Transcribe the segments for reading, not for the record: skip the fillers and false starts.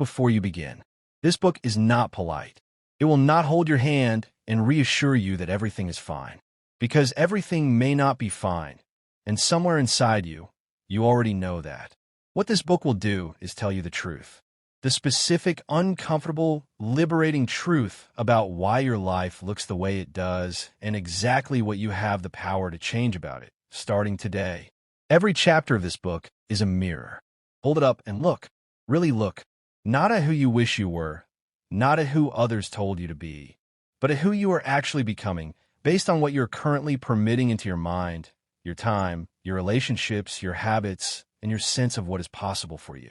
before you begin. This book is not polite. It will not hold your hand and reassure you that everything is fine. Because everything may not be fine, and somewhere inside you, you already know that. What this book will do is tell you the truth. The specific, uncomfortable, liberating truth about why your life looks the way it does and exactly what you have the power to change about it, starting today. Every chapter of this book is a mirror. Hold it up and look. Really look. Not at who you wish you were, not at who others told you to be, but at who you are actually becoming based on what you're currently permitting into your mind, your time, your relationships, your habits, and your sense of what is possible for you.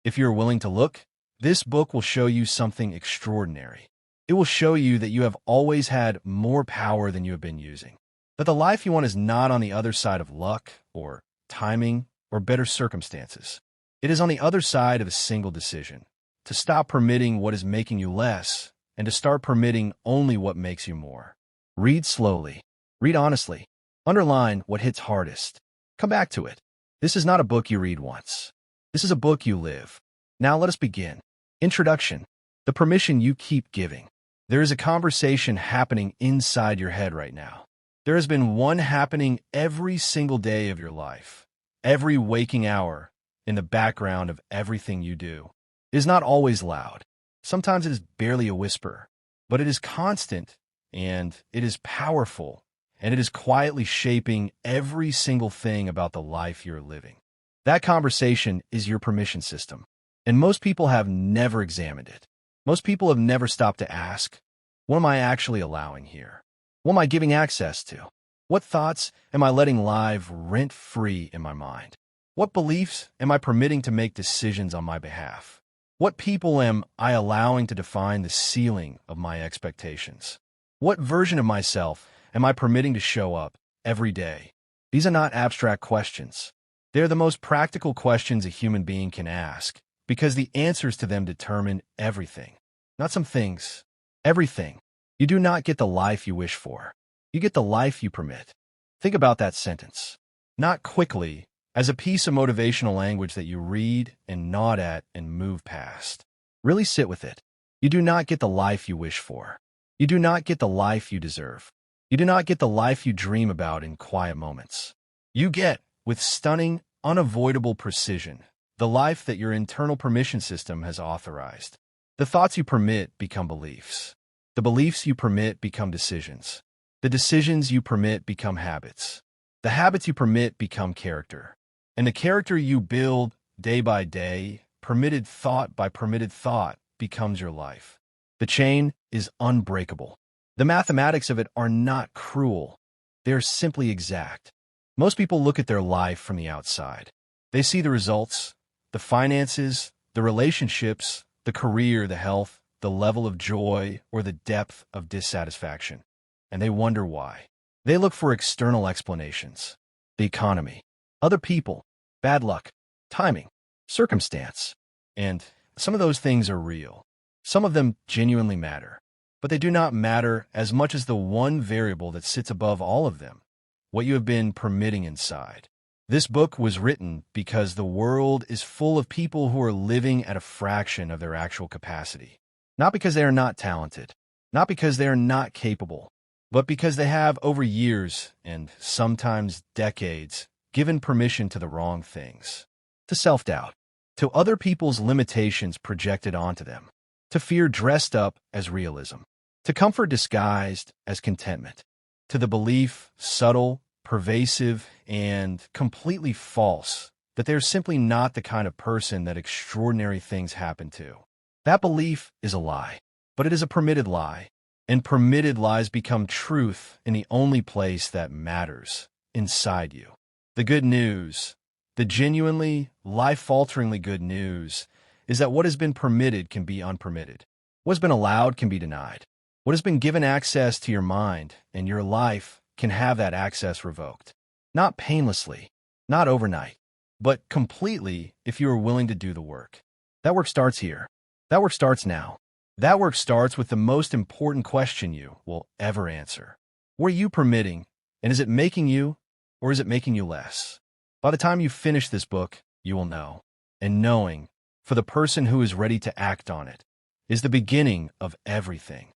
If you're willing to look, this book will show you something extraordinary. It will show you that you have always had more power than you have been using. That the life you want is not on the other side of luck or timing or better circumstances. It is on the other side of a single decision. To stop permitting what is making you less and to start permitting only what makes you more. Read slowly. Read honestly. Underline what hits hardest. Come back to it. This is not a book you read once. This is a book you live. Now let us begin. Introduction. The permission you keep giving. There is a conversation happening inside your head right now. There has been one happening every single day of your life. Every waking hour, in the background of everything you do. It is not always loud. Sometimes it is barely a whisper. But it is constant, and it is powerful, and it is quietly shaping every single thing about the life you're living. That conversation is your permission system, and most people have never examined it. Most people have never stopped to ask, what am I actually allowing here? What am I giving access to? What thoughts am I letting live rent-free in my mind? What beliefs am I permitting to make decisions on my behalf? What people am I allowing to define the ceiling of my expectations? What version of myself am I permitting to show up every day? These are not abstract questions. They are the most practical questions a human being can ask, because the answers to them determine everything. Not some things. Everything. You do not get the life you wish for. You get the life you permit. Think about that sentence. Not quickly, as a piece of motivational language that you read and nod at and move past. Really sit with it. You do not get the life you wish for. You do not get the life you deserve. You do not get the life you dream about in quiet moments. You get, with stunning, unavoidable precision, the life that your internal permission system has authorized. The thoughts you permit become beliefs. The beliefs you permit become decisions. The decisions you permit become habits. The habits you permit become character. And the character you build day by day, permitted thought by permitted thought, becomes your life. The chain is unbreakable. The mathematics of it are not cruel. They are simply exact. Most people look at their life from the outside. They see the results, the finances, the relationships, the career, the health, the level of joy, or the depth of dissatisfaction. And they wonder why. They look for external explanations. The economy, other people, bad luck, timing, circumstance. And some of those things are real. Some of them genuinely matter. But they do not matter as much as the one variable that sits above all of them, what you have been permitting inside. This book was written because the world is full of people who are living at a fraction of their actual capacity. Not because they are not talented, not because they are not capable, but because they have over years, and sometimes decades, given permission to the wrong things. To self-doubt, to other people's limitations projected onto them, to fear dressed up as realism, to comfort disguised as contentment, to the belief, subtle, pervasive, and completely false, that they're simply not the kind of person that extraordinary things happen to. That belief is a lie, but it is a permitted lie, and permitted lies become truth in the only place that matters, inside you. The good news, the genuinely, life-alteringly good news, is that what has been permitted can be unpermitted. What has been allowed can be denied. What has been given access to your mind and your life can have that access revoked. Not painlessly, not overnight, but completely if you are willing to do the work. That work starts here. That work starts now. That work starts with the most important question you will ever answer. What are you permitting, and is it making you, or is it making you less? By the time you finish this book, you will know. And knowing, for the person who is ready to act on it, is the beginning of everything.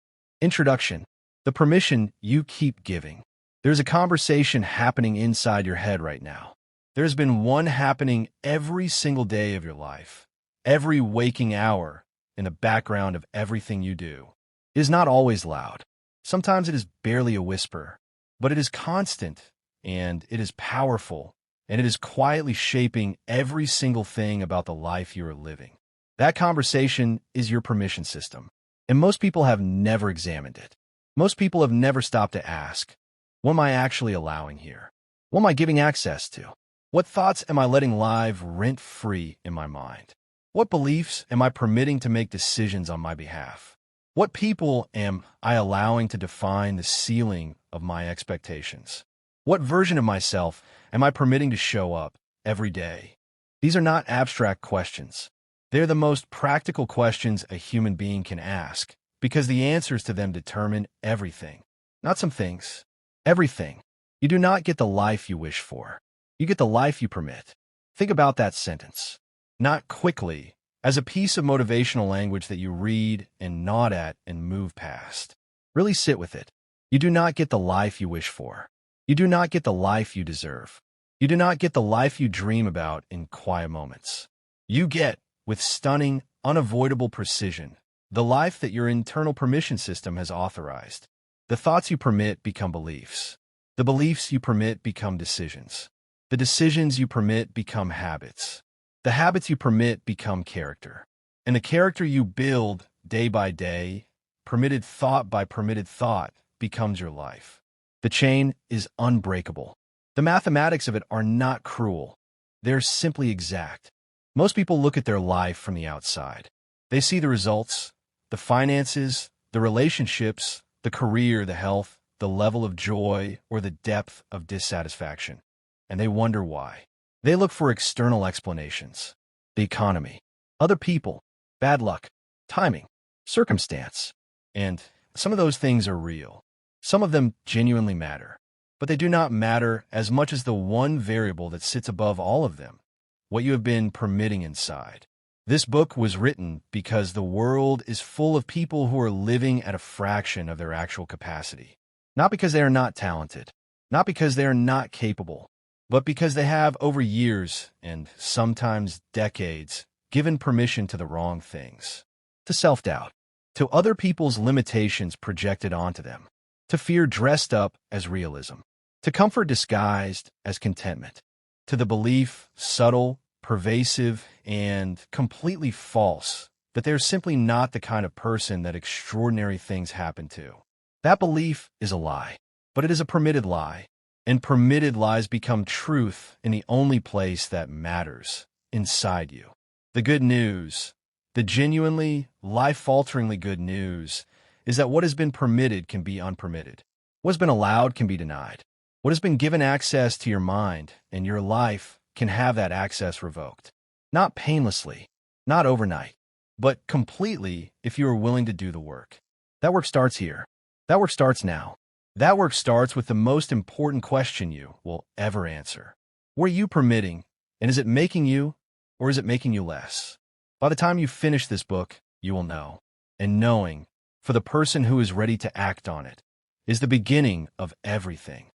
Introduction. The permission you keep giving. There's a conversation happening inside your head right now. There's been one happening every single day of your life, every waking hour, in the background of everything you do. It is not always loud. Sometimes it is barely a whisper, but it is constant, and it is powerful, and it is quietly shaping every single thing about the life you are living. That conversation is your permission system, and most people have never examined it. Most people have never stopped to ask, what am I actually allowing here? What am I giving access to? What thoughts am I letting live rent-free in my mind? What beliefs am I permitting to make decisions on my behalf? What people am I allowing to define the ceiling of my expectations? What version of myself am I permitting to show up every day? These are not abstract questions. They're the most practical questions a human being can ask, because the answers to them determine everything. Not some things. Everything. You do not get the life you wish for. You get the life you permit. Think about that sentence. Not quickly, as a piece of motivational language that you read and nod at and move past. Really sit with it. You do not get the life you wish for. You do not get the life you deserve. You do not get the life you dream about in quiet moments. You get, with stunning, unavoidable precision, the life that your internal permission system has authorized. The thoughts you permit become beliefs. The beliefs you permit become decisions. The decisions you permit become habits. The habits you permit become character. And the character you build day by day, permitted thought by permitted thought, becomes your life. The chain is unbreakable. The mathematics of it are not cruel. They're simply exact. Most people look at their life from the outside. They see the results, the finances, the relationships, the career, the health, the level of joy, or the depth of dissatisfaction. And they wonder why. They look for external explanations. The economy, other people, bad luck, timing, circumstance. And some of those things are real. Some of them genuinely matter. But they do not matter as much as the one variable that sits above all of them, what you have been permitting inside. This book was written because the world is full of people who are living at a fraction of their actual capacity. Not because they are not talented, not because they are not capable, but because they have, over years and sometimes decades, given permission to the wrong things. To self-doubt, to other people's limitations projected onto them, to fear dressed up as realism, to comfort disguised as contentment, to the belief, subtle, pervasive, and completely false, that they're simply not the kind of person that extraordinary things happen to. That belief is a lie, but it is a permitted lie. And permitted lies become truth in the only place that matters, inside you. The good news, the genuinely, life-alteringly good news, is that what has been permitted can be unpermitted. What has been allowed can be denied. What has been given access to your mind and your life can have that access revoked. Not painlessly, not overnight, but completely if you are willing to do the work. That work starts here. That work starts now. That work starts with the most important question you will ever answer. What are you permitting, and is it making you, or is it making you less? By the time you finish this book, you will know. And knowing, for the person who is ready to act on it, is the beginning of everything.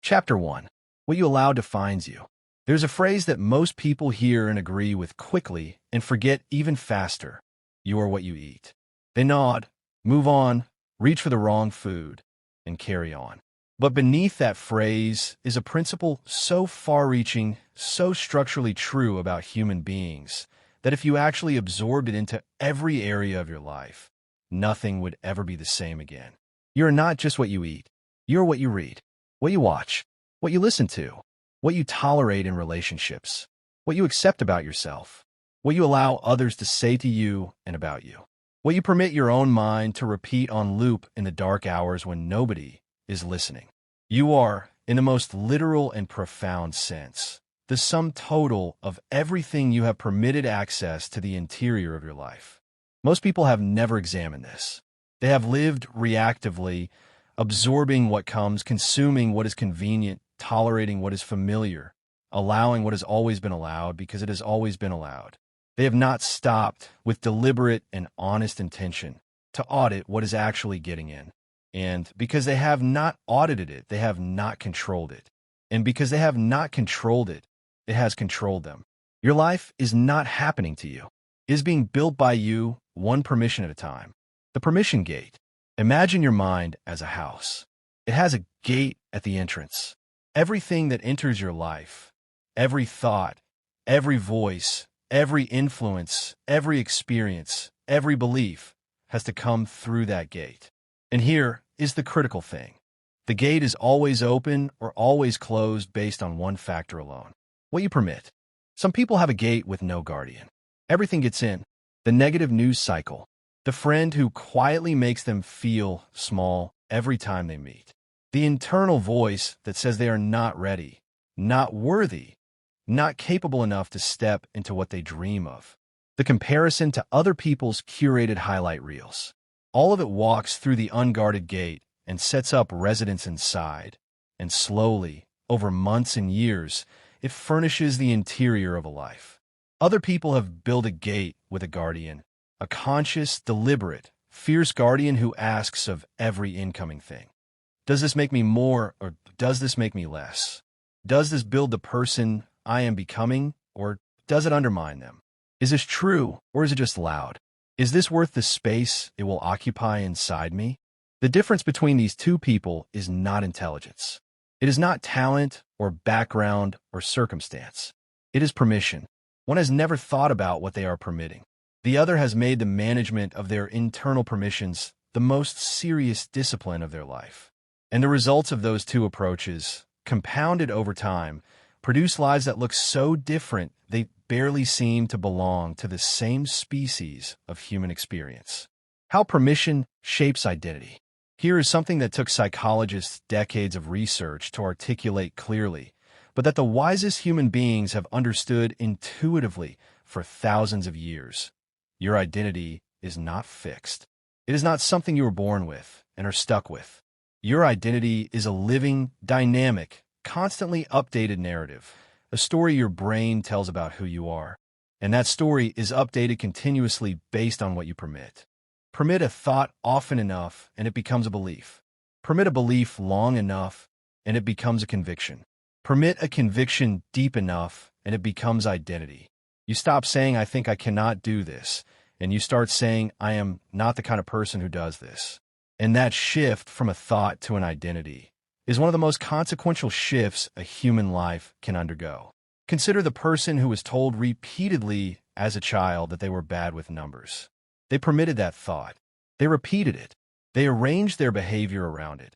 Chapter 1. What you allow defines you. There's a phrase that most people hear and agree with quickly and forget even faster. You are what you eat. They nod, move on, reach for the wrong food, and carry on. But beneath that phrase is a principle so far-reaching, so structurally true about human beings, that if you actually absorbed it into every area of your life, nothing would ever be the same again. You are not just what you eat. You are what you read, what you watch, what you listen to, what you tolerate in relationships, what you accept about yourself, what you allow others to say to you and about you. What you permit your own mind to repeat on loop in the dark hours when nobody is listening. You are, in the most literal and profound sense, the sum total of everything you have permitted access to the interior of your life. Most people have never examined this. They have lived reactively, absorbing what comes, consuming what is convenient, tolerating what is familiar, allowing what has always been allowed because it has always been allowed. They have not stopped with deliberate and honest intention to audit what is actually getting in. And because they have not audited it, they have not controlled it. And because they have not controlled it, it has controlled them. Your life is not happening to you. It is being built by you, one permission at a time. The permission gate. Imagine your mind as a house. It has a gate at the entrance. Everything that enters your life, every thought, every voice, every influence, every experience, every belief has to come through that gate. And here is the critical thing. The gate is always open or always closed based on one factor alone: what you permit. Some people have a gate with no guardian. Everything gets in. The negative news cycle. The friend who quietly makes them feel small every time they meet. The internal voice that says they are not ready, not worthy, not capable enough to step into what they dream of. The comparison to other people's curated highlight reels. All of it walks through the unguarded gate and sets up residence inside. And slowly, over months and years, it furnishes the interior of a life. Other people have built a gate with a guardian, a conscious, deliberate, fierce guardian who asks of every incoming thing. Does this make me more, or does this make me less? Does this build the person I am becoming, or does it undermine them? Is this true, or is it just loud? Is this worth the space it will occupy inside me? The difference between these two people is not intelligence. It is not talent, or background, or circumstance. It is permission. One has never thought about what they are permitting. The other has made the management of their internal permissions the most serious discipline of their life. And the results of those two approaches, compounded over time, produce lives that look so different they barely seem to belong to the same species of human experience. How permission shapes identity. Here is something that took psychologists decades of research to articulate clearly, but that the wisest human beings have understood intuitively for thousands of years. Your identity is not fixed. It is not something you were born with and are stuck with. Your identity is a living, dynamic, constantly updated narrative, a story your brain tells about who you are. And that story is updated continuously based on what you permit. Permit a thought often enough, and it becomes a belief. Permit a belief long enough, and it becomes a conviction. Permit a conviction deep enough, and it becomes identity. You stop saying, "I think I cannot do this," and you start saying, "I am not the kind of person who does this." And that shift from a thought to an identity is one of the most consequential shifts a human life can undergo. Consider the person who was told repeatedly as a child that they were bad with numbers. They permitted that thought. They repeated it. They arranged their behavior around it.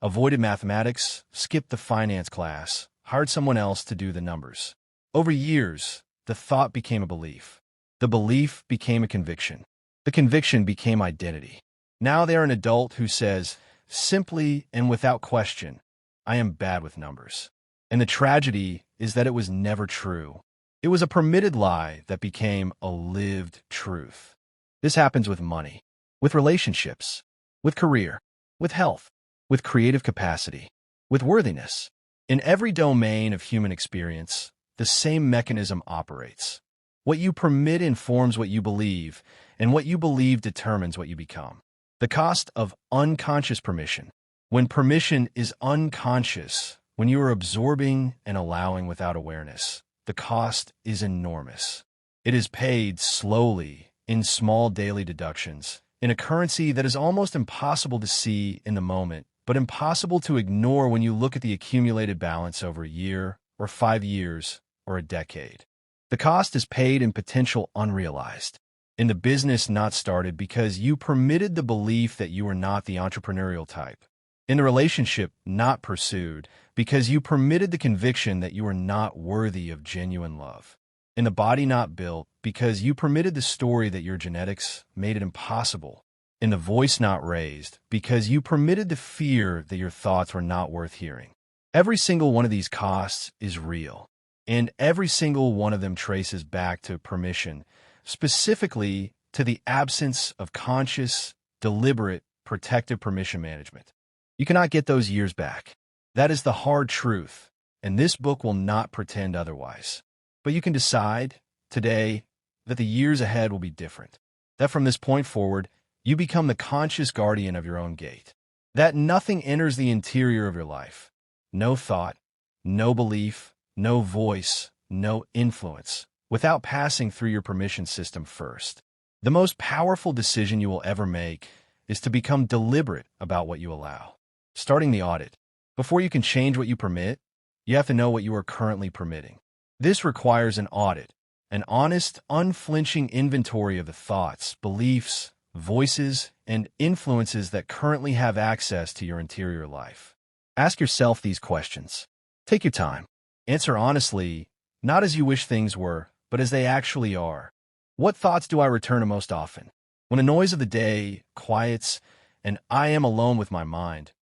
Avoided mathematics, skipped the finance class, hired someone else to do the numbers. Over years, the thought became a belief. The belief became a conviction. The conviction became identity. Now they are an adult who says, simply and without question, "I am bad with numbers." And the tragedy is that it was never true. It was a permitted lie that became a lived truth. This happens with money, with relationships, with career, with health, with creative capacity, with worthiness. In every domain of human experience, the same mechanism operates. What you permit informs what you believe, and what you believe determines what you become. The cost of unconscious permission. When permission is unconscious, when you are absorbing and allowing without awareness, the cost is enormous. It is paid slowly, in small daily deductions, in a currency that is almost impossible to see in the moment, but impossible to ignore when you look at the accumulated balance over a year, or 5 years, or a decade. The cost is paid in potential unrealized, in the business not started because you permitted the belief that you were not the entrepreneurial type, in the relationship not pursued because you permitted the conviction that you were not worthy of genuine love, in the body not built because you permitted the story that your genetics made it impossible, in the voice not raised because you permitted the fear that your thoughts were not worth hearing. Every single one of these costs is real, and every single one of them traces back to permission, specifically to the absence of conscious, deliberate, protective permission management. You cannot get those years back. That is the hard truth, and this book will not pretend otherwise. But you can decide today that the years ahead will be different, that from this point forward, you become the conscious guardian of your own gate, that nothing enters the interior of your life, no thought, no belief, no voice, no influence, without passing through your permission system first. The most powerful decision you will ever make is to become deliberate about what you allow. Starting the audit. Before you can change what you permit, you have to know what you are currently permitting. This requires an audit, an honest, unflinching inventory of the thoughts, beliefs, voices, and influences that currently have access to your interior life. Ask yourself these questions. Take your time. Answer honestly, not as you wish things were, but as they actually are. What thoughts do I return to most often? When the noise of the day quiets and I am alone with my mind,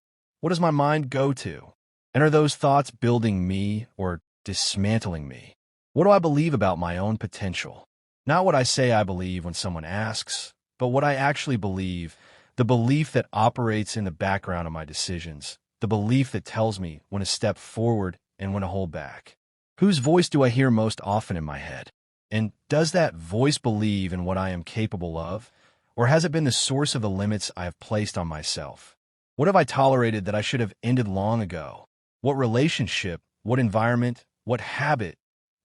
what does my mind go to? And are those thoughts building me or dismantling me? What do I believe about my own potential? Not what I say I believe when someone asks, but what I actually believe, the belief that operates in the background of my decisions, the belief that tells me when to step forward and when to hold back. Whose voice do I hear most often in my head? And does that voice believe in what I am capable of, or has it been the source of the limits I have placed on myself? What have I tolerated that I should have ended long ago? What relationship, what environment, what habit,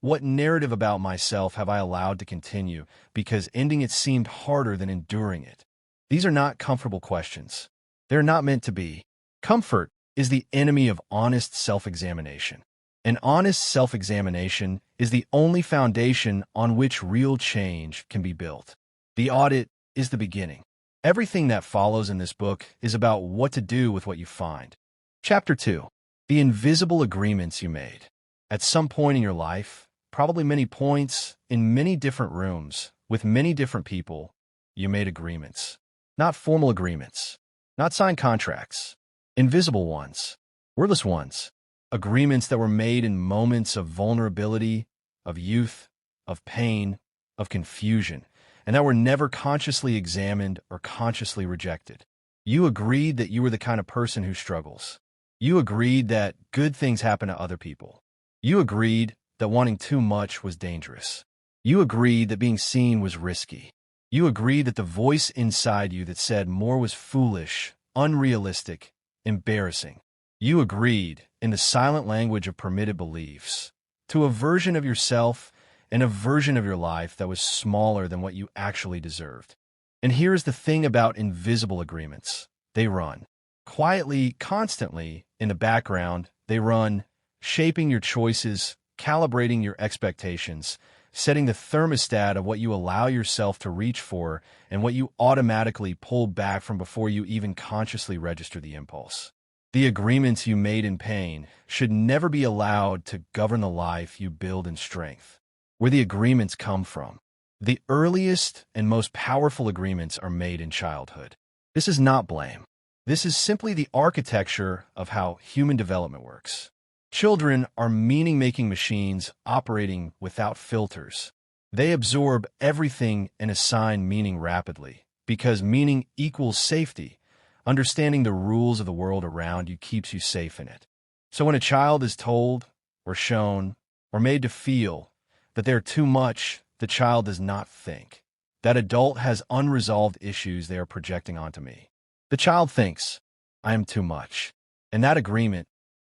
what narrative about myself have I allowed to continue because ending it seemed harder than enduring it? These are not comfortable questions. They're not meant to be. Comfort is the enemy of honest self-examination. An honest self-examination is the only foundation on which real change can be built. The audit is the beginning. Everything that follows in this book is about what to do with what you find. Chapter 2. The invisible agreements you made. At some point in your life, probably many points, in many different rooms, with many different people, you made agreements. Not formal agreements. Not signed contracts. Invisible ones. Wordless ones. Agreements that were made in moments of vulnerability, of youth, of pain, of confusion, and that were never consciously examined or consciously rejected. You agreed that you were the kind of person who struggles. You agreed that good things happen to other people. You agreed that wanting too much was dangerous. You agreed that being seen was risky. You agreed that the voice inside you that said more was foolish, unrealistic, embarrassing. You agreed, in the silent language of permitted beliefs, to a version of yourself and a version of your life that was smaller than what you actually deserved. And here's the thing about invisible agreements. They run. Quietly, constantly, in the background, they run, shaping your choices, calibrating your expectations, setting the thermostat of what you allow yourself to reach for and what you automatically pull back from before you even consciously register the impulse. The agreements you made in pain should never be allowed to govern the life you build in strength. Where the agreements come from. The earliest and most powerful agreements are made in childhood. This is not blame. This is simply the architecture of how human development works. Children are meaning-making machines operating without filters. They absorb everything and assign meaning rapidly, because meaning equals safety. Understanding the rules of the world around you keeps you safe in it. So when a child is told, or shown, or made to feel that they're too much, the child does not think. That adult has unresolved issues they are projecting onto me. The child thinks, I am too much. And that agreement,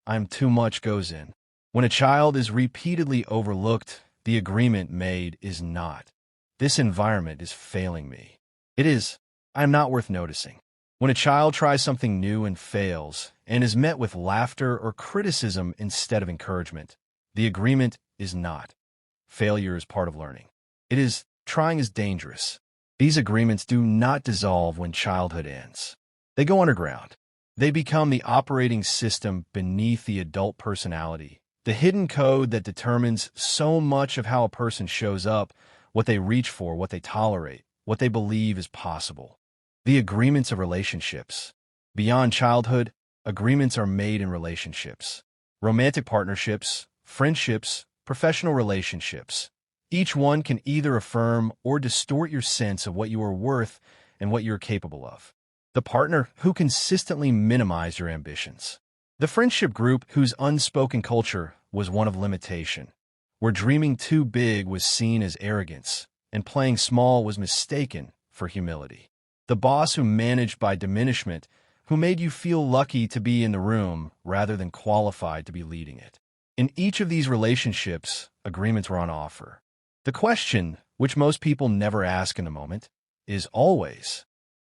I am too much, goes in. When a child is repeatedly overlooked, the agreement made is not. This environment is failing me. It is, I am not worth noticing. When a child tries something new and fails, and is met with laughter or criticism instead of encouragement, the agreement is not. Failure is part of learning. It is, trying is dangerous. These agreements do not dissolve when childhood ends. They go underground. They become the operating system beneath the adult personality, the hidden code that determines so much of how a person shows up, what they reach for, what they tolerate, what they believe is possible. The agreements of relationships. Beyond childhood, agreements are made in relationships. Romantic partnerships, friendships, professional relationships. Each one can either affirm or distort your sense of what you are worth and what you are capable of. The partner who consistently minimized your ambitions. The friendship group whose unspoken culture was one of limitation, where dreaming too big was seen as arrogance, and playing small was mistaken for humility. The boss who managed by diminishment, who made you feel lucky to be in the room rather than qualified to be leading it. In each of these relationships, agreements were on offer. The question, which most people never ask in the moment, is always,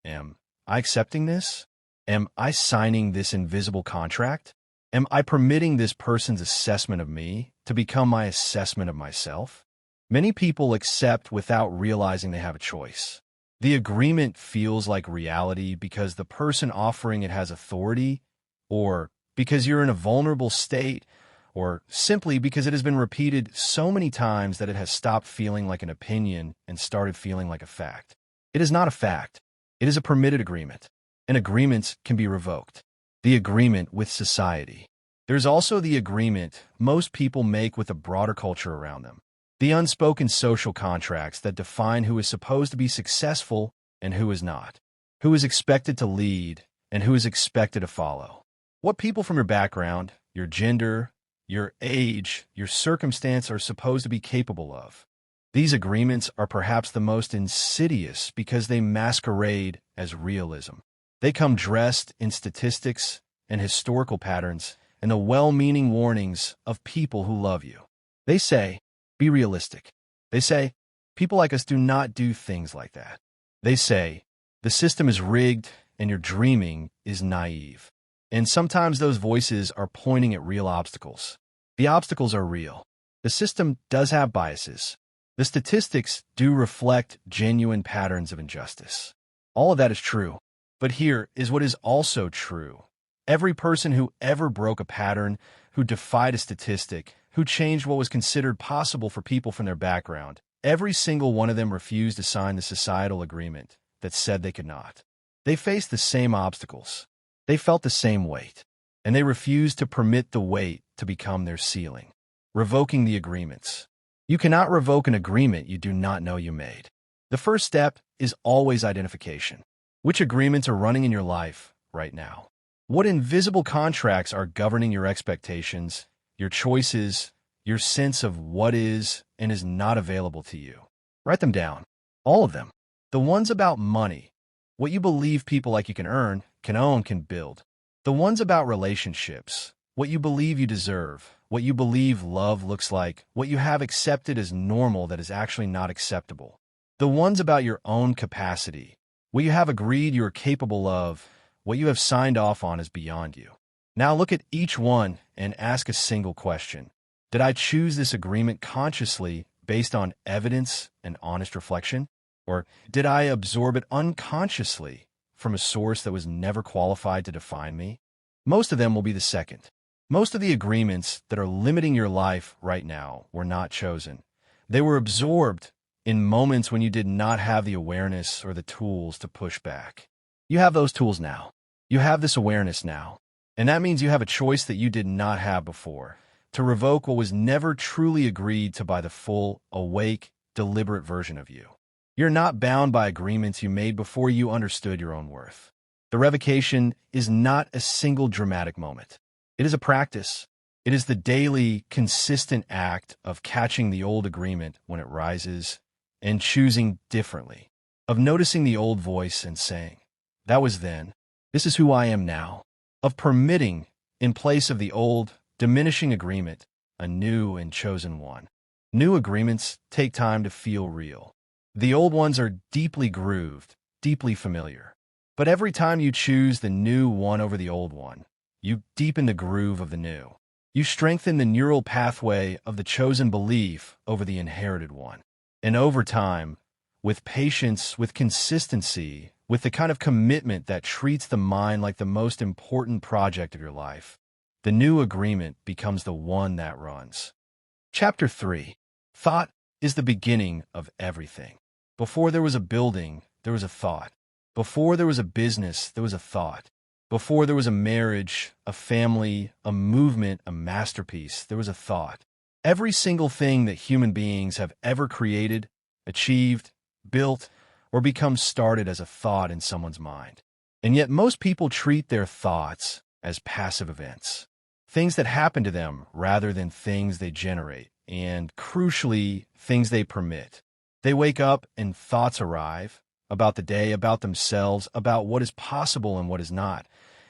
am I accepting this? Am I signing this invisible contract? Am I permitting this person's assessment of me to become my assessment of myself? Many people accept without realizing they have a choice. The agreement feels like reality because the person offering it has authority, or because you're in a vulnerable state, or simply because it has been repeated so many times that it has stopped feeling like an opinion and started feeling like a fact. It is not a fact. It is a permitted agreement, and agreements can be revoked. The agreement with society. There's also the agreement most people make with the broader culture around them. The unspoken social contracts that define who is supposed to be successful and who is not, who is expected to lead and who is expected to follow. What people from your background, your gender, your age, your circumstance are supposed to be capable of. These agreements are perhaps the most insidious because they masquerade as realism. They come dressed in statistics and historical patterns and the well-meaning warnings of people who love you. They say, be realistic. They say, people like us do not do things like that. They say, the system is rigged and your dreaming is naive. And sometimes those voices are pointing at real obstacles. The obstacles are real. The system does have biases. The statistics do reflect genuine patterns of injustice. All of that is true. But here is what is also true. Every person who ever broke a pattern, who defied a statistic, who changed what was considered possible for people from their background, every single one of them refused to sign the societal agreement that said they could not. They faced the same obstacles. They felt the same weight, and they refused to permit the weight to become their ceiling. Revoking the agreements. You cannot revoke an agreement you do not know you made. The first step is always identification. Which agreements are running in your life right now? What invisible contracts are governing your expectations, your choices, your sense of what is and is not available to you? Write them down. All of them. The ones about money, what you believe people like you can earn, can own, can build. The ones about relationships, what you believe you deserve, what you believe love looks like, what you have accepted as normal that is actually not acceptable. The ones about your own capacity, what you have agreed you are capable of, what you have signed off on is beyond you. Now look at each one and ask a single question. Did I choose this agreement consciously based on evidence and honest reflection? Or did I absorb it unconsciously from a source that was never qualified to define me? Most of them will be the second. Most of the agreements that are limiting your life right now were not chosen. They were absorbed in moments when you did not have the awareness or the tools to push back. You have those tools now. You have this awareness now. And that means you have a choice that you did not have before, to revoke what was never truly agreed to by the full, awake, deliberate version of you. You're not bound by agreements you made before you understood your own worth. The revocation is not a single dramatic moment. It is a practice. It is the daily, consistent act of catching the old agreement when it rises and choosing differently, of noticing the old voice and saying, that was then, this is who I am now, of permitting, in place of the old, diminishing agreement, a new and chosen one. New agreements take time to feel real. The old ones are deeply grooved, deeply familiar. But every time you choose the new one over the old one, you deepen the groove of the new. You strengthen the neural pathway of the chosen belief over the inherited one. And over time, with patience, with consistency, with the kind of commitment that treats the mind like the most important project of your life, the new agreement becomes the one that runs. Chapter 3. Thought is the beginning of everything. Before there was a building, there was a thought. Before there was a business, there was a thought. Before there was a marriage, a family, a movement, a masterpiece, there was a thought. Every single thing that human beings have ever created, achieved, built, or become started as a thought in someone's mind. And yet most people treat their thoughts as passive events, things that happen to them rather than things they generate, and crucially, things they permit. They wake up and thoughts arrive about the day, about themselves, about what is possible and what is not,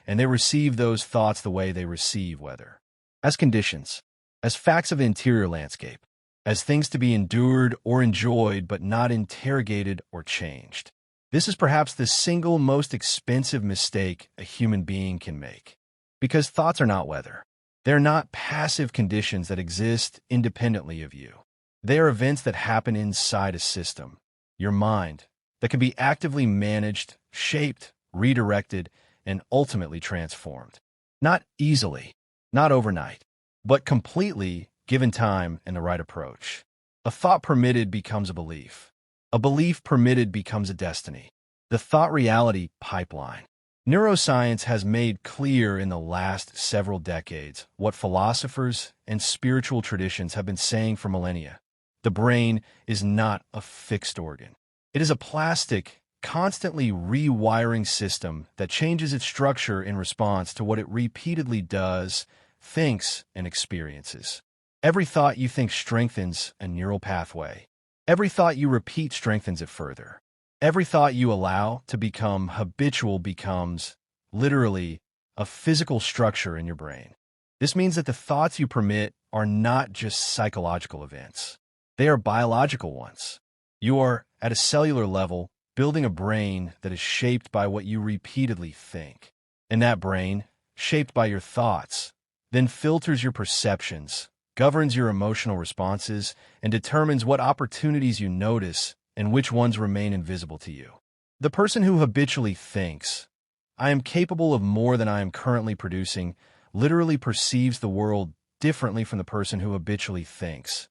and they receive those thoughts the way they receive weather, as conditions, as facts of the interior landscape, as things to be endured or enjoyed but not interrogated or changed. This is perhaps the single most expensive mistake a human being can make, because thoughts are not weather. They're not passive conditions that exist independently of you. They are events that happen inside a system, your mind, that can be actively managed, shaped, redirected, and ultimately transformed. Not easily, not overnight, but completely given time and the right approach. A thought permitted becomes a belief. A belief permitted becomes a destiny. The thought-reality pipeline. Neuroscience has made clear in the last several decades what philosophers and spiritual traditions have been saying for millennia. The brain is not a fixed organ. It is a plastic, constantly rewiring system that changes its structure in response to what it repeatedly does, thinks, and experiences. Every thought you think strengthens a neural pathway. Every thought you repeat strengthens it further. Every thought you allow to become habitual becomes, literally, a physical structure in your brain. This means that the thoughts you permit are not just psychological events. They are biological ones. You are, at a cellular level, building a brain that is shaped by what you repeatedly think. And that brain, shaped by your thoughts, then filters your perceptions, governs your emotional responses, and determines what opportunities you notice and which ones remain invisible to you. The person who habitually thinks, "I am capable of more than I am currently producing," literally perceives the world differently from the person who habitually thinks,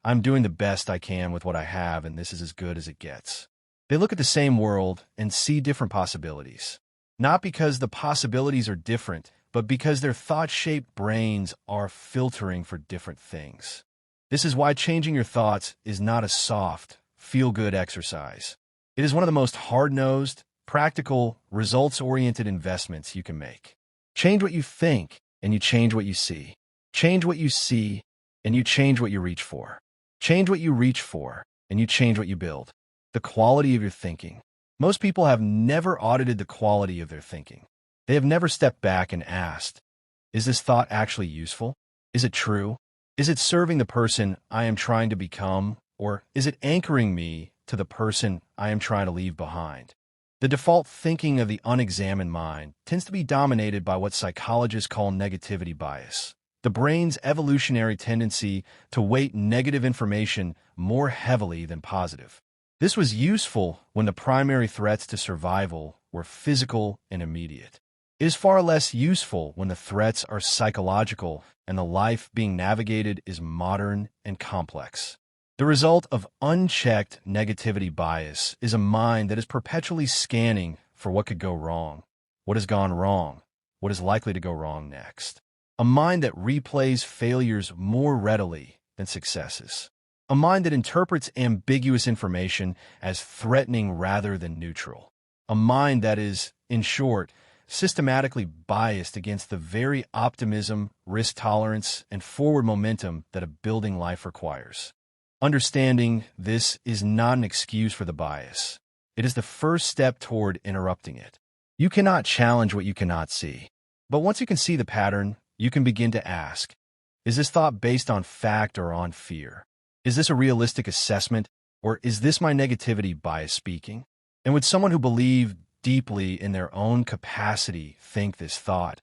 "I'm doing the best I can with what I have, and this is as good as it gets." They look at the same world and see different possibilities. Not because the possibilities are different, but because their thought-shaped brains are filtering for different things. This is why changing your thoughts is not a soft, feel-good exercise. It is one of the most hard-nosed, practical, results-oriented investments you can make. Change what you think, and you change what you see. Change what you see, and you change what you reach for. Change what you reach for, and you change what you build. The quality of your thinking. Most people have never audited the quality of their thinking. They have never stepped back and asked, is this thought actually useful? Is it true? Is it serving the person I am trying to become, or is it anchoring me to the person I am trying to leave behind? The default thinking of the unexamined mind tends to be dominated by what psychologists call negativity bias, the brain's evolutionary tendency to weight negative information more heavily than positive. This was useful when the primary threats to survival were physical and immediate. It is far less useful when the threats are psychological and the life being navigated is modern and complex. The result of unchecked negativity bias is a mind that is perpetually scanning for what could go wrong, what has gone wrong, what is likely to go wrong next. A mind that replays failures more readily than successes. A mind that interprets ambiguous information as threatening rather than neutral. A mind that is, in short, systematically biased against the very optimism, risk tolerance, and forward momentum that a building life requires. Understanding this is not an excuse for the bias. It is the first step toward interrupting it. You cannot challenge what you cannot see. But once you can see the pattern, you can begin to ask, is this thought based on fact or on fear? Is this a realistic assessment, or is this my negativity bias speaking? And would someone who believed deeply in their own capacity think this thought,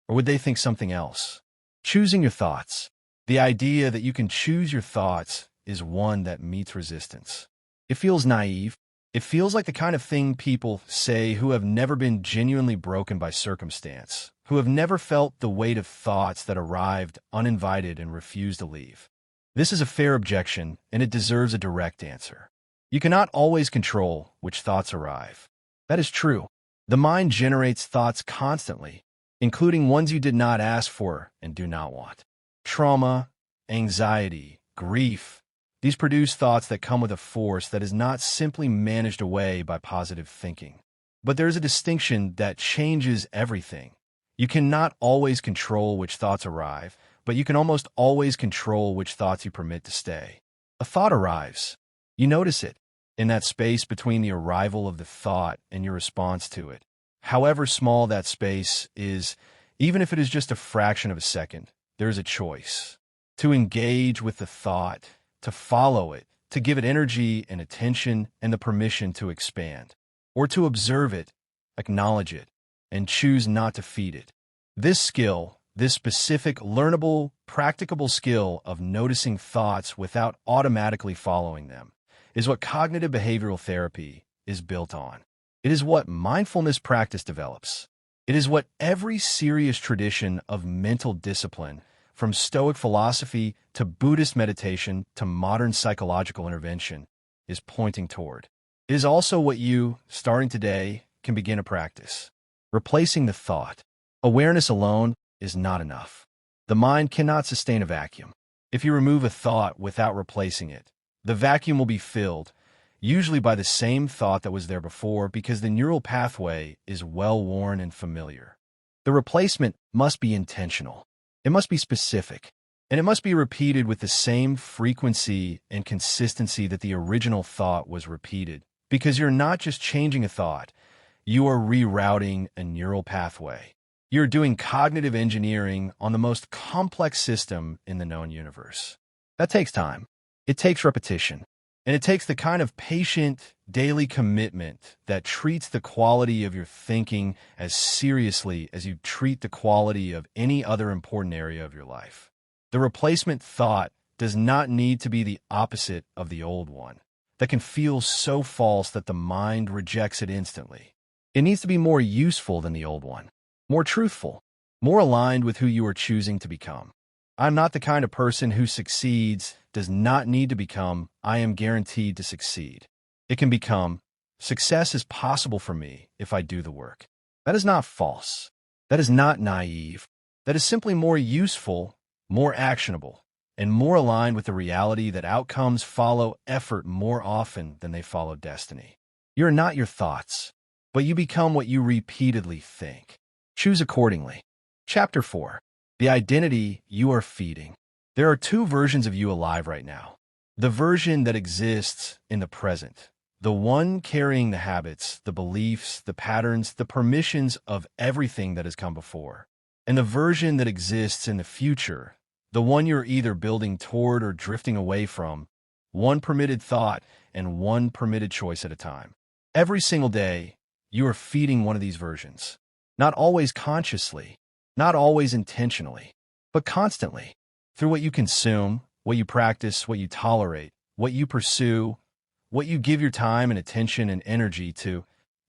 or would they think something else? Choosing your thoughts. The idea that you can choose your thoughts is one that meets resistance. It feels naive. It feels like the kind of thing people say who have never been genuinely broken by circumstance, who have never felt the weight of thoughts that arrived uninvited and refused to leave. This is a fair objection, and it deserves a direct answer. You cannot always control which thoughts arrive. That is true. The mind generates thoughts constantly, including ones you did not ask for and do not want. Trauma, anxiety, grief. These produce thoughts that come with a force that is not simply managed away by positive thinking. But there is a distinction that changes everything. You cannot always control which thoughts arrive, but you can almost always control which thoughts you permit to stay. A thought arrives. You notice it. in that space between the arrival of the thought and your response to it. However small that space is, even if it is just a fraction of a second, there is a choice to engage with the thought, to follow it, to give it energy and attention and the permission to expand, or to observe it, acknowledge it, and choose not to feed it. This skill, this specific, learnable, practicable skill of noticing thoughts without automatically following them, is what cognitive behavioral therapy is built on. It is what mindfulness practice develops. It is what every serious tradition of mental discipline, from Stoic philosophy to Buddhist meditation to modern psychological intervention, is pointing toward. It is also what you, starting today, can begin to practice. Replacing the thought. Awareness alone is not enough. The mind cannot sustain a vacuum. If you remove a thought without replacing it, the vacuum will be filled, usually by the same thought that was there before, because the neural pathway is well-worn and familiar. The replacement must be intentional. It must be specific, and it must be repeated with the same frequency and consistency that the original thought was repeated, because you're not just changing a thought, you are rerouting a neural pathway. You're doing cognitive engineering on the most complex system in the known universe. That takes time. It takes repetition. And it takes the kind of patient, daily commitment that treats the quality of your thinking as seriously as you treat the quality of any other important area of your life. The replacement thought does not need to be the opposite of the old one, that can feel so false that the mind rejects it instantly. It needs to be more useful than the old one, more truthful, more aligned with who you are choosing to become. I'm not the kind of person who succeeds, does not need to become, I am guaranteed to succeed. It can become, success is possible for me if I do the work. That is not false. That is not naive. That is simply more useful, more actionable, and more aligned with the reality that outcomes follow effort more often than they follow destiny. You are not your thoughts, but you become what you repeatedly think. Choose accordingly. Chapter 4. The identity you are feeding. There are two versions of you alive right now. The version that exists in the present, the one carrying the habits, the beliefs, the patterns, the permissions of everything that has come before. And the version that exists in the future, the one you're either building toward or drifting away from, one permitted thought and one permitted choice at a time. Every single day, you are feeding one of these versions. Not always consciously, not always intentionally, but constantly. Through what you consume, what you practice, what you tolerate, what you pursue, what you give your time and attention and energy to,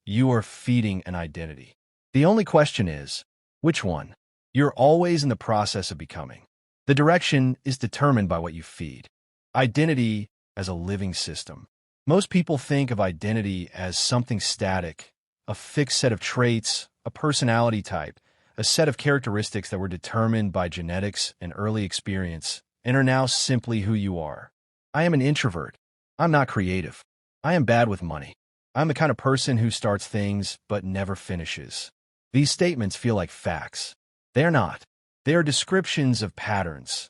you are feeding an identity. The only question is, which one? You're always in the process of becoming. The direction is determined by what you feed. Identity as a living system. Most people think of identity as something static, a fixed set of traits, a personality type, a set of characteristics that were determined by genetics and early experience and are now simply who you are. I am an introvert. I'm not creative. I am bad with money. I'm the kind of person who starts things but never finishes. These statements feel like facts. They are not. They are descriptions of patterns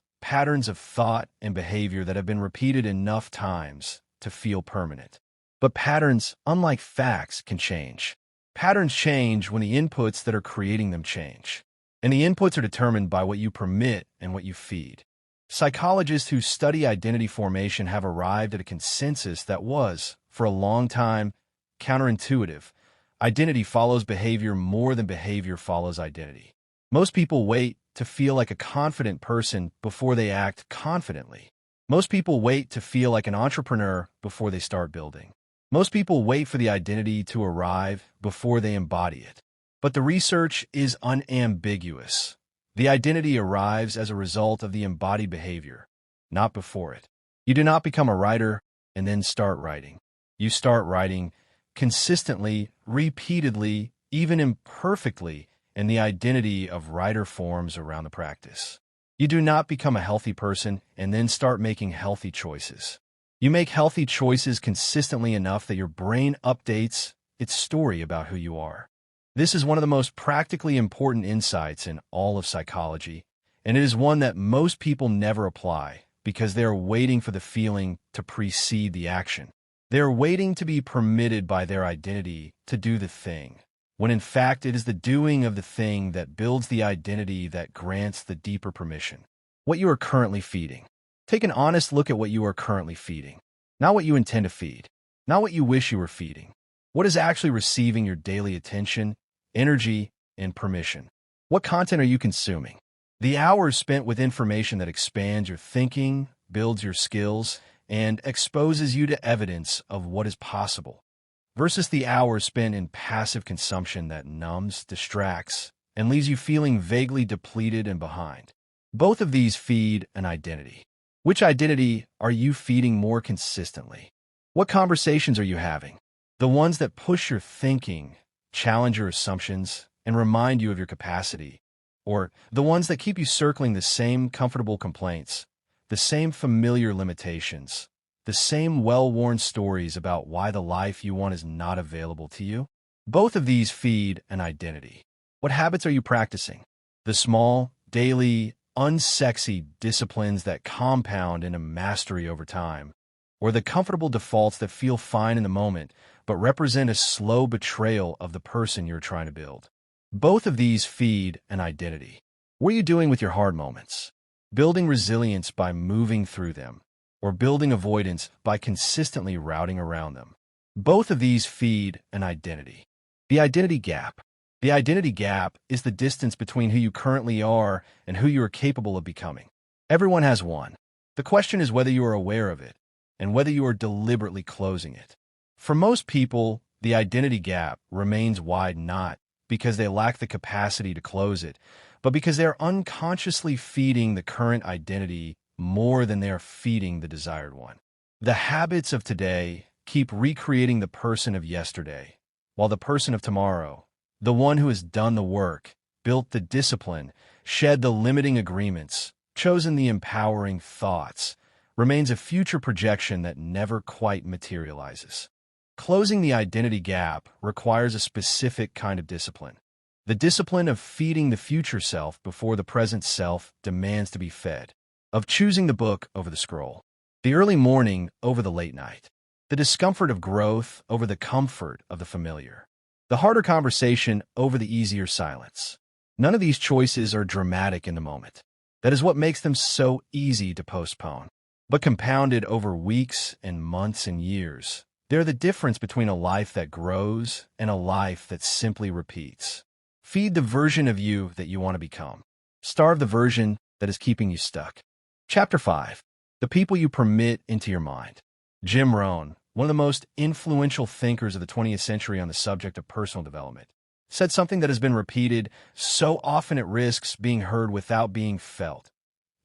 of thought and behavior that have been repeated enough times to feel permanent. But patterns, unlike facts, can change. Patterns change when the inputs that are creating them change. And the inputs are determined by what you permit and what you feed. Psychologists who study identity formation have arrived at a consensus that was, for a long time, counterintuitive. Identity follows behavior more than behavior follows identity. Most people wait to feel like a confident person before they act confidently. Most people wait to feel like an entrepreneur before they start building. Most people wait for the identity to arrive before they embody it. But the research is unambiguous. The identity arrives as a result of the embodied behavior, not before it. You do not become a writer and then start writing. You start writing consistently, repeatedly, even imperfectly, and the identity of writer forms around the practice. You do not become a healthy person and then start making healthy choices. You make healthy choices consistently enough that your brain updates its story about who you are. This is one of the most practically important insights in all of psychology, and it is one that most people never apply because they are waiting for the feeling to precede the action. They are waiting to be permitted by their identity to do the thing, when in fact it is the doing of the thing that builds the identity that grants the deeper permission. What you are currently feeding. Take an honest look at what you are currently feeding. Not what you intend to feed. Not what you wish you were feeding. What is actually receiving your daily attention, energy, and permission? What content are you consuming? The hours spent with information that expands your thinking, builds your skills, and exposes you to evidence of what is possible, versus the hours spent in passive consumption that numbs, distracts, and leaves you feeling vaguely depleted and behind. Both of these feed an identity. Which identity are you feeding more consistently? What conversations are you having? The ones that push your thinking, challenge your assumptions, and remind you of your capacity, or the ones that keep you circling the same comfortable complaints, the same familiar limitations, the same well-worn stories about why the life you want is not available to you? Both of these feed an identity. What habits are you practicing? The small, daily, unsexy disciplines that compound into mastery over time, or the comfortable defaults that feel fine in the moment but represent a slow betrayal of the person you're trying to build? Both of these feed an identity. What are you doing with your hard moments? Building resilience by moving through them, or building avoidance by consistently routing around them? Both of these feed an identity. The identity gap. The identity gap is the distance between who you currently are and who you are capable of becoming. Everyone has one. The question is whether you are aware of it and whether you are deliberately closing it. For most people, the identity gap remains wide not because they lack the capacity to close it, but because they are unconsciously feeding the current identity more than they are feeding the desired one. The habits of today keep recreating the person of yesterday, while the person of tomorrow, the one who has done the work, built the discipline, shed the limiting agreements, chosen the empowering thoughts, remains a future projection that never quite materializes. Closing the identity gap requires a specific kind of discipline. The discipline of feeding the future self before the present self demands to be fed, of choosing the book over the scroll, the early morning over the late night, the discomfort of growth over the comfort of the familiar, the harder conversation over the easier silence. None of these choices are dramatic in the moment. That is what makes them so easy to postpone. But compounded over weeks and months and years, they're the difference between a life that grows and a life that simply repeats. Feed the version of you that you want to become. Starve the version that is keeping you stuck. Chapter 5. The people you permit into your mind. Jim Rohn, one of the most influential thinkers of the 20th century on the subject of personal development, said something that has been repeated so often it risks being heard without being felt.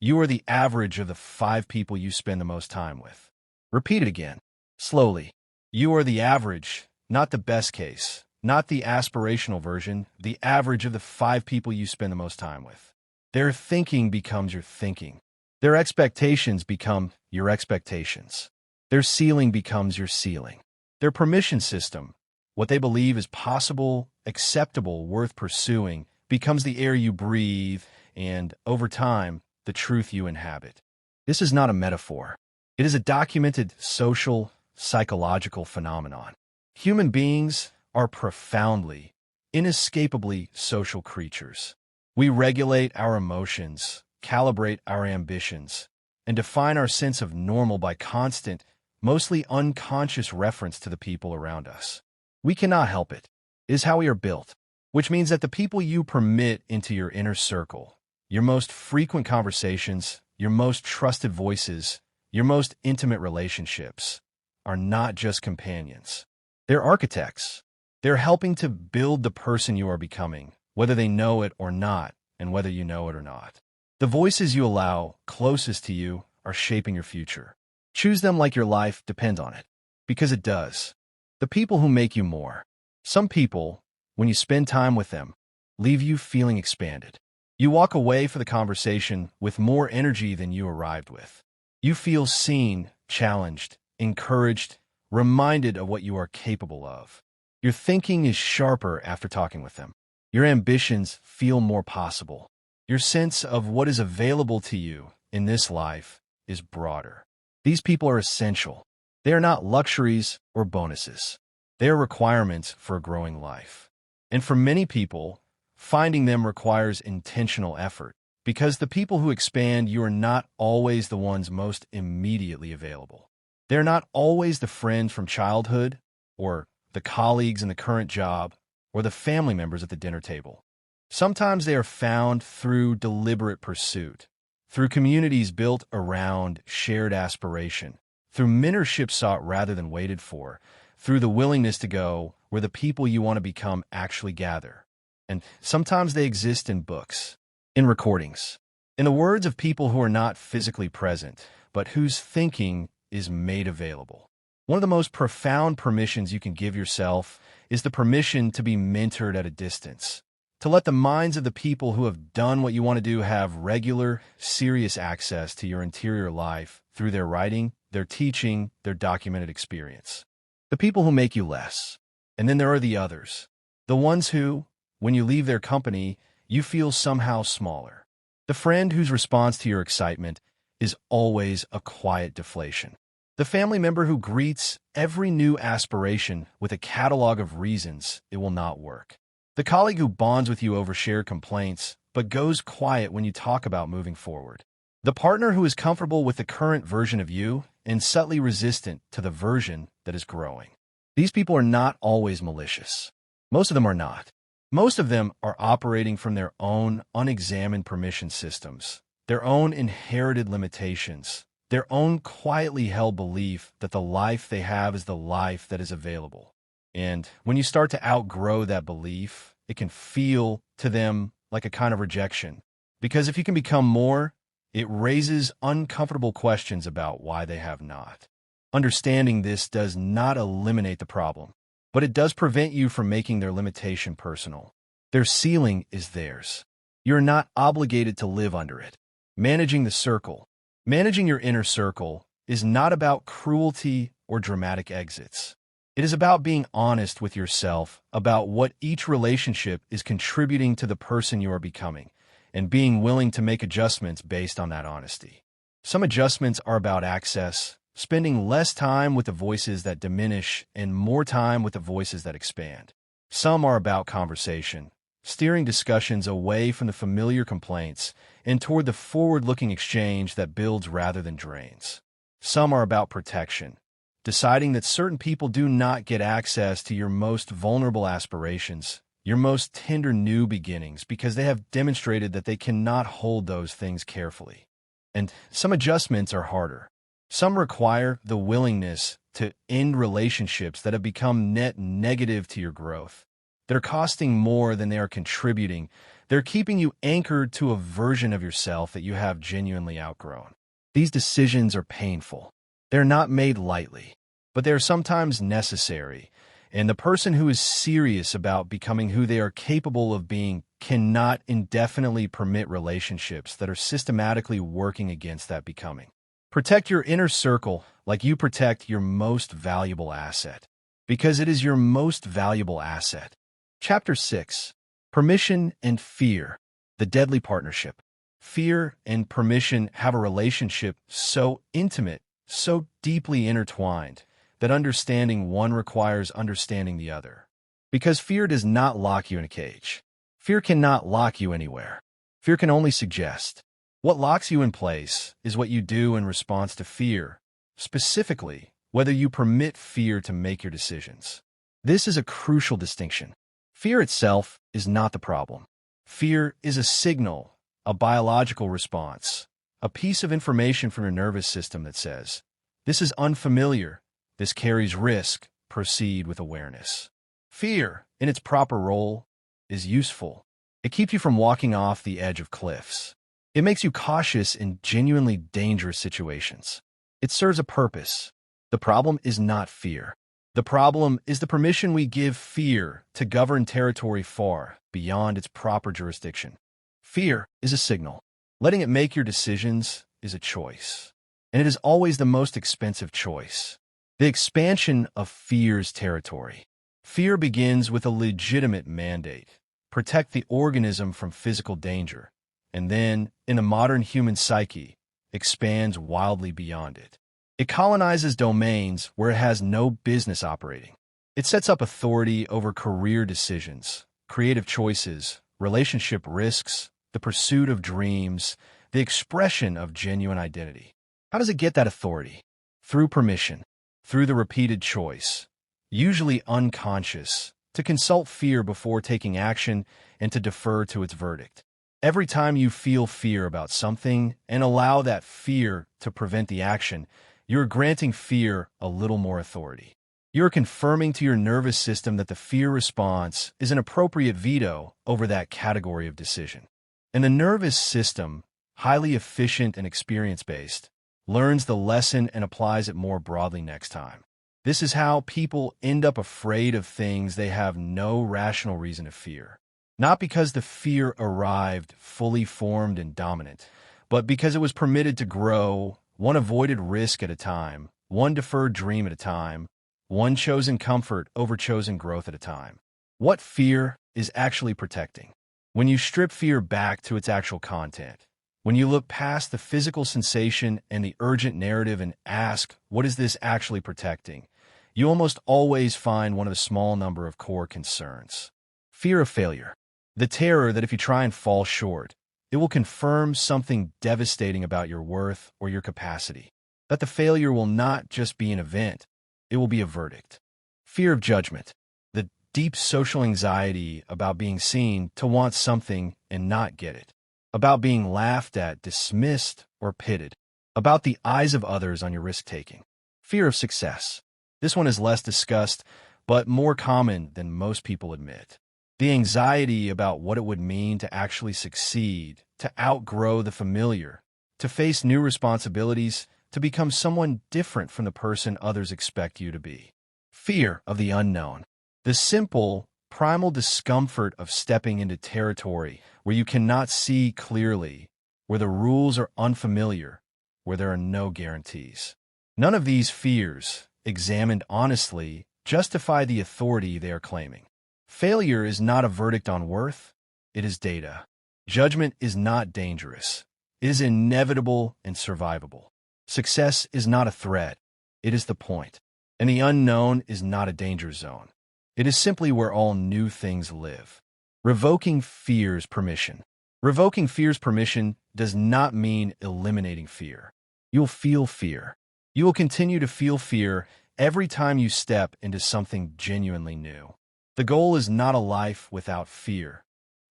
You are the average of the 5 people you spend the most time with. Repeat it again, slowly. You are the average, not the best case, not the aspirational version, the average of the 5 people you spend the most time with. Their thinking becomes your thinking. Their expectations become your expectations. Their ceiling becomes your ceiling. Their permission system, what they believe is possible, acceptable, worth pursuing, becomes the air you breathe and, over time, the truth you inhabit. This is not a metaphor. It is a documented social, psychological phenomenon. Human beings are profoundly, inescapably social creatures. We regulate our emotions, calibrate our ambitions, and define our sense of normal by constant, mostly unconscious reference to the people around us. We cannot help it. It is how we are built, which means that the people you permit into your inner circle, your most frequent conversations, your most trusted voices, your most intimate relationships, are not just companions. They're architects. They're helping to build the person you are becoming, whether they know it or not, and whether you know it or not. The voices you allow closest to you are shaping your future. Choose them like your life depends on it, because it does. The people who make you more. Some people, when you spend time with them, leave you feeling expanded. You walk away for the conversation with more energy than you arrived with. You feel seen, challenged, encouraged, reminded of what you are capable of. Your thinking is sharper after talking with them. Your ambitions feel more possible. Your sense of what is available to you in this life is broader. These people are essential. They are not luxuries or bonuses. They are requirements for a growing life. And for many people, finding them requires intentional effort, because the people who expand you are not always the ones most immediately available. They're not always the friends from childhood, or the colleagues in the current job, or the family members at the dinner table. Sometimes they are found through deliberate pursuit, through communities built around shared aspiration, through mentorship sought rather than waited for, through the willingness to go where the people you want to become actually gather. And sometimes they exist in books, in recordings, in the words of people who are not physically present, but whose thinking is made available. One of the most profound permissions you can give yourself is the permission to be mentored at a distance, to let the minds of the people who have done what you want to do have regular, serious access to your interior life through their writing, their teaching, their documented experience. The people who make you less. And then there are the others, the ones who, when you leave their company, you feel somehow smaller. The friend whose response to your excitement is always a quiet deflation. The family member who greets every new aspiration with a catalog of reasons it will not work. The colleague who bonds with you over shared complaints, but goes quiet when you talk about moving forward. The partner who is comfortable with the current version of you and subtly resistant to the version that is growing. These people are not always malicious. Most of them are not. Most of them are operating from their own unexamined permission systems, their own inherited limitations, their own quietly held belief that the life they have is the life that is available. And when you start to outgrow that belief, it can feel to them like a kind of rejection. Because if you can become more, it raises uncomfortable questions about why they have not. Understanding this does not eliminate the problem, but it does prevent you from making their limitation personal. Their ceiling is theirs. You're not obligated to live under it. Managing the circle. Managing your inner circle is not about cruelty or dramatic exits. It is about being honest with yourself about what each relationship is contributing to the person you are becoming, and being willing to make adjustments based on that honesty. Some adjustments are about access, spending less time with the voices that diminish and more time with the voices that expand. Some are about conversation, steering discussions away from the familiar complaints and toward the forward-looking exchange that builds rather than drains. Some are about protection, deciding that certain people do not get access to your most vulnerable aspirations, your most tender new beginnings, because they have demonstrated that they cannot hold those things carefully. And some adjustments are harder. Some require the willingness to end relationships that have become net negative to your growth. They're costing more than they are contributing. They're keeping you anchored to a version of yourself that you have genuinely outgrown. These decisions are painful. They're not made lightly, but they are sometimes necessary. And the person who is serious about becoming who they are capable of being cannot indefinitely permit relationships that are systematically working against that becoming. Protect your inner circle like you protect your most valuable asset, because it is your most valuable asset. Chapter 6. Permission and Fear, the Deadly Partnership. Fear and permission have a relationship so intimate, so deeply intertwined, that understanding one requires understanding the other. Because fear does not lock you in a cage. Fear cannot lock you anywhere. Fear can only suggest. What locks you in place is what you do in response to fear, specifically, whether you permit fear to make your decisions. This is a crucial distinction. Fear itself is not the problem. Fear is a signal, a biological response, a piece of information from your nervous system that says, "This is unfamiliar. This carries risk. Proceed with awareness." Fear, in its proper role, is useful. It keeps you from walking off the edge of cliffs. It makes you cautious in genuinely dangerous situations. It serves a purpose. The problem is not fear. The problem is the permission we give fear to govern territory far beyond its proper jurisdiction. Fear is a signal. Letting it make your decisions is a choice. And it is always the most expensive choice. The expansion of fear's territory. Fear begins with a legitimate mandate: protect the organism from physical danger, and then, in the modern human psyche, expands wildly beyond it. It colonizes domains where it has no business operating. It sets up authority over career decisions, creative choices, relationship risks, the pursuit of dreams, the expression of genuine identity. How does it get that authority? Through permission, through the repeated choice, usually unconscious, to consult fear before taking action and to defer to its verdict. Every time you feel fear about something and allow that fear to prevent the action, you're granting fear a little more authority. You're confirming to your nervous system that the fear response is an appropriate veto over that category of decision. And the nervous system, highly efficient and experience-based, learns the lesson and applies it more broadly next time. This is how people end up afraid of things they have no rational reason to fear. Not because the fear arrived fully formed and dominant, but because it was permitted to grow, one avoided risk at a time, one deferred dream at a time, one chosen comfort over chosen growth at a time. What fear is actually protecting? When you strip fear back to its actual content, when you look past the physical sensation and the urgent narrative and ask, what is this actually protecting? You almost always find one of a small number of core concerns. Fear of failure. The terror that if you try and fall short, it will confirm something devastating about your worth or your capacity. That the failure will not just be an event, it will be a verdict. Fear of judgment. The deep social anxiety about being seen to want something and not get it. About being laughed at, dismissed, or pitted. About the eyes of others on your risk-taking. Fear of success. This one is less discussed, but more common than most people admit. The anxiety about what it would mean to actually succeed, to outgrow the familiar, to face new responsibilities, to become someone different from the person others expect you to be. Fear of the unknown. The simple, primal discomfort of stepping into territory where you cannot see clearly, where the rules are unfamiliar, where there are no guarantees. None of these fears, examined honestly, justify the authority they are claiming. Failure is not a verdict on worth, it is data. Judgment is not dangerous. It is inevitable and survivable. Success is not a threat, it is the point. And the unknown is not a danger zone. It is simply where all new things live. Revoking fear's permission. Revoking fear's permission does not mean eliminating fear. You'll feel fear. You will continue to feel fear every time you step into something genuinely new. The goal is not a life without fear.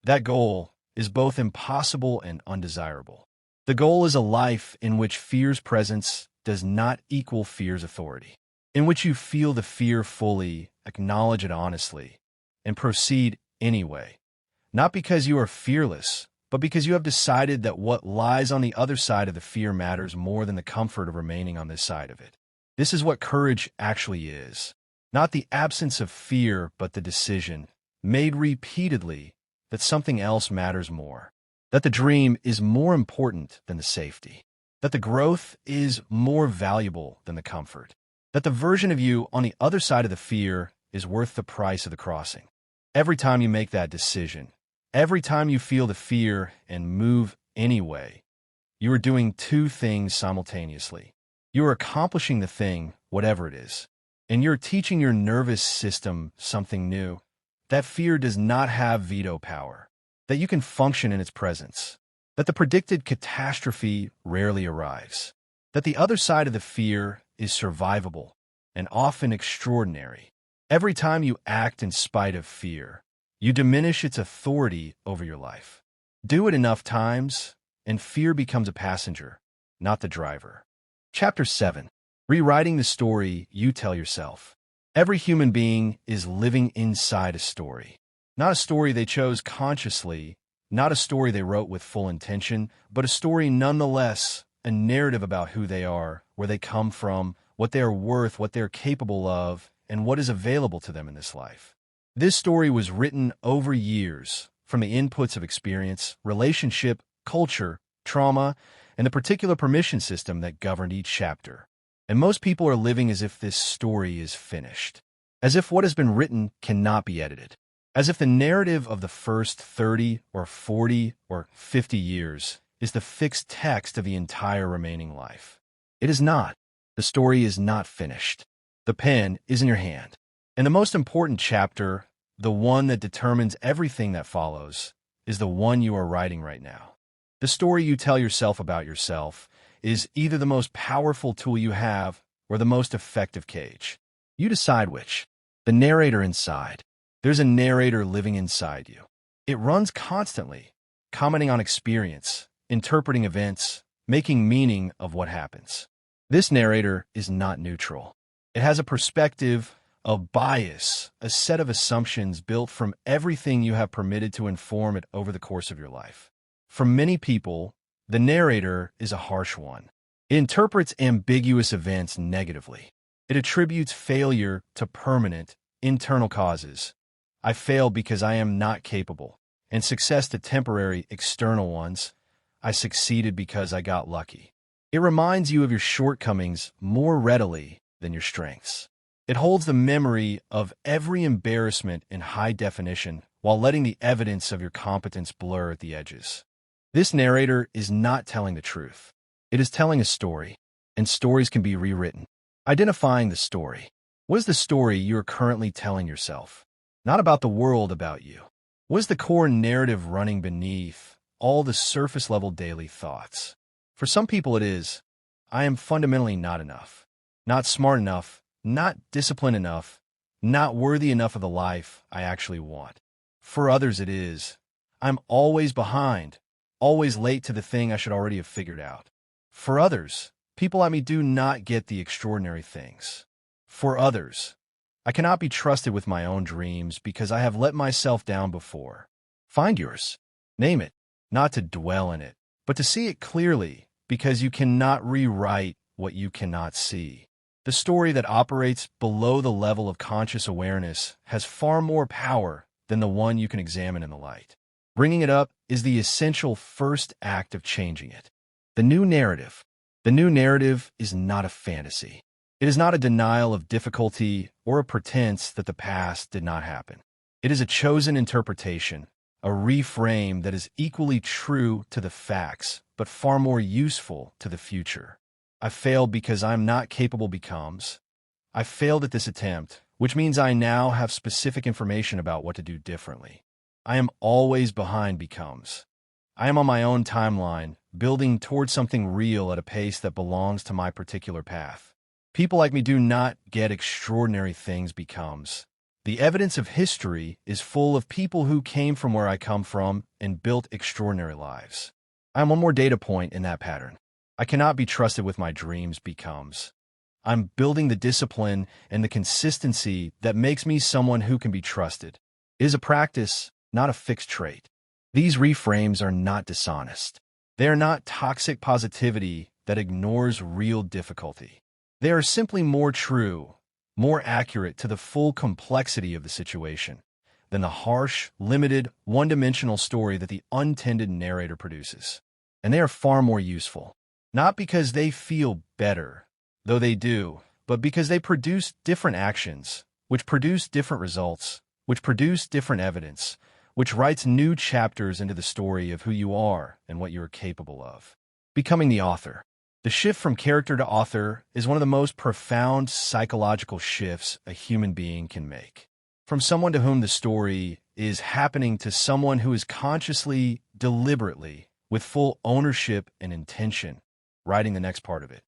That goal is both impossible and undesirable. The goal is a life in which fear's presence does not equal fear's authority, in which you feel the fear fully, acknowledge it honestly, and proceed anyway. Not because you are fearless, but because you have decided that what lies on the other side of the fear matters more than the comfort of remaining on this side of it. This is what courage actually is. Not the absence of fear, but the decision, made repeatedly, that something else matters more. That the dream is more important than the safety. That the growth is more valuable than the comfort. That the version of you on the other side of the fear is worth the price of the crossing. Every time you make that decision, every time you feel the fear and move anyway, you are doing two things simultaneously. You are accomplishing the thing, whatever it is, and you're teaching your nervous system something new. That fear does not have veto power, that you can function in its presence, that the predicted catastrophe rarely arrives, that the other side of the fear is survivable and often extraordinary. Every time you act in spite of fear, you diminish its authority over your life. Do it enough times, and fear becomes a passenger, not the driver. Chapter 7. Rewriting the story you tell yourself. Every human being is living inside a story. Not a story they chose consciously, not a story they wrote with full intention, but a story nonetheless, a narrative about who they are, where they come from, what they are worth, what they're capable of, and what is available to them in this life. This story was written over years from the inputs of experience, relationship, culture, trauma, and the particular permission system that governed each chapter. And most people are living as if this story is finished, as if what has been written cannot be edited, as if the narrative of the first 30 or 40 or 50 years is the fixed text of the entire remaining life. It is not. The story is not finished. The pen is in your hand. And the most important chapter, the one that determines everything that follows, is the one you are writing right now. The story you tell yourself about yourself is either the most powerful tool you have or the most effective cage. You decide which. The narrator inside. There's a narrator living inside you. It runs constantly, commenting on experience, interpreting events, making meaning of what happens. This narrator is not neutral. It has a perspective, a bias, a set of assumptions built from everything you have permitted to inform it over the course of your life. For many people, the narrator is a harsh one. It interprets ambiguous events negatively. It attributes failure to permanent, internal causes. I failed because I am not capable, and success to temporary, external ones. I succeeded because I got lucky. It reminds you of your shortcomings more readily than your strengths. It holds the memory of every embarrassment in high definition while letting the evidence of your competence blur at the edges. This narrator is not telling the truth. It is telling a story, and stories can be rewritten. Identifying the story. What is the story you are currently telling yourself? Not about the world, about you. What is the core narrative running beneath all the surface-level daily thoughts? For some people it is, I am fundamentally not enough, not smart enough, not disciplined enough, not worthy enough of the life I actually want. For others it is, I'm always behind, always late to the thing I should already have figured out. For others, people like me do not get the extraordinary things. For others, I cannot be trusted with my own dreams because I have let myself down before. Find yours. Name it, not to dwell in it, but to see it clearly, because you cannot rewrite what you cannot see. The story that operates below the level of conscious awareness has far more power than the one you can examine in the light. Bringing it up is the essential first act of changing it. The new narrative. The new narrative is not a fantasy. It is not a denial of difficulty or a pretense that the past did not happen. It is a chosen interpretation, a reframe that is equally true to the facts, but far more useful to the future. I failed because I'm not capable becomes, I failed at this attempt, which means I now have specific information about what to do differently. I am always behind becomes, I am on my own timeline, building towards something real at a pace that belongs to my particular path. People like me do not get extraordinary things becomes. The evidence of history is full of people who came from where I come from and built extraordinary lives. I am one more data point in that pattern. I cannot be trusted with my dreams becomes. I'm building the discipline and the consistency that makes me someone who can be trusted. It is a practice, not a fixed trait. These reframes are not dishonest. They are not toxic positivity that ignores real difficulty. They are simply more true, more accurate to the full complexity of the situation than the harsh, limited, one-dimensional story that the untended narrator produces. And they are far more useful, not because they feel better, though they do, but because they produce different actions, which produce different results, which produce different evidence, which writes new chapters into the story of who you are and what you are capable of. Becoming the author. The shift from character to author is one of the most profound psychological shifts a human being can make. From someone to whom the story is happening to someone who is consciously, deliberately, with full ownership and intention, writing the next part of it.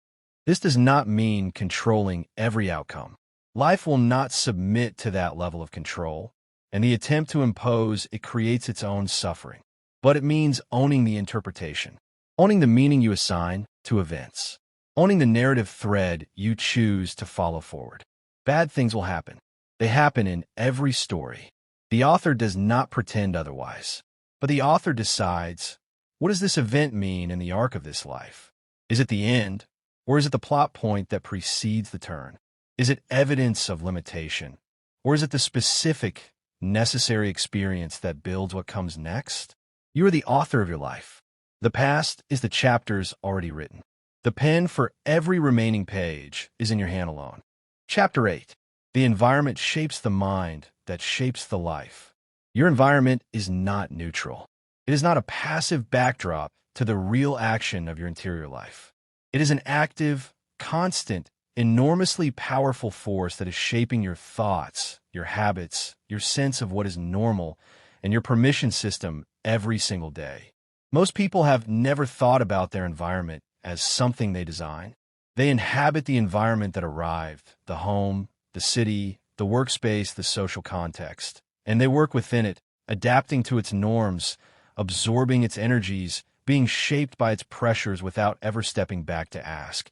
This does not mean controlling every outcome. Life will not submit to that level of control, and the attempt to impose it creates its own suffering. But it means owning the interpretation, owning the meaning you assign to events, owning the narrative thread you choose to follow forward. Bad things will happen. They happen in every story. The author does not pretend otherwise, but the author decides, what does this event mean in the arc of this life? Is it the end, or is it the plot point that precedes the turn? Is it evidence of limitation, or is it the specific, necessary experience that builds what comes next? You are the author of your life. The past is the chapters already written. The pen for every remaining page is in your hand alone. Chapter 8. The environment shapes the mind that shapes the life. Your environment is not neutral. It is not a passive backdrop to the real action of your interior life. It is an active, constant, enormously powerful force that is shaping your thoughts, your habits, your sense of what is normal, and your permission system every single day. Most people have never thought about their environment as something they design. They inhabit the environment that arrived, the home, the city, the workspace, the social context, and they work within it, adapting to its norms, absorbing its energies, being shaped by its pressures without ever stepping back to ask,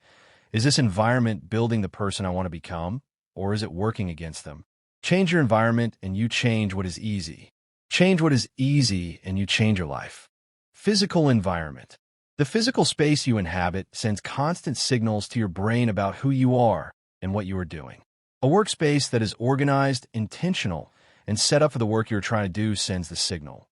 is this environment building the person I want to become, or is it working against them? Change your environment and you change what is easy. Change what is easy and you change your life. Physical environment. The physical space you inhabit sends constant signals to your brain about who you are and what you are doing. A workspace that is organized, intentional, and set up for the work you're trying to do sends the signal.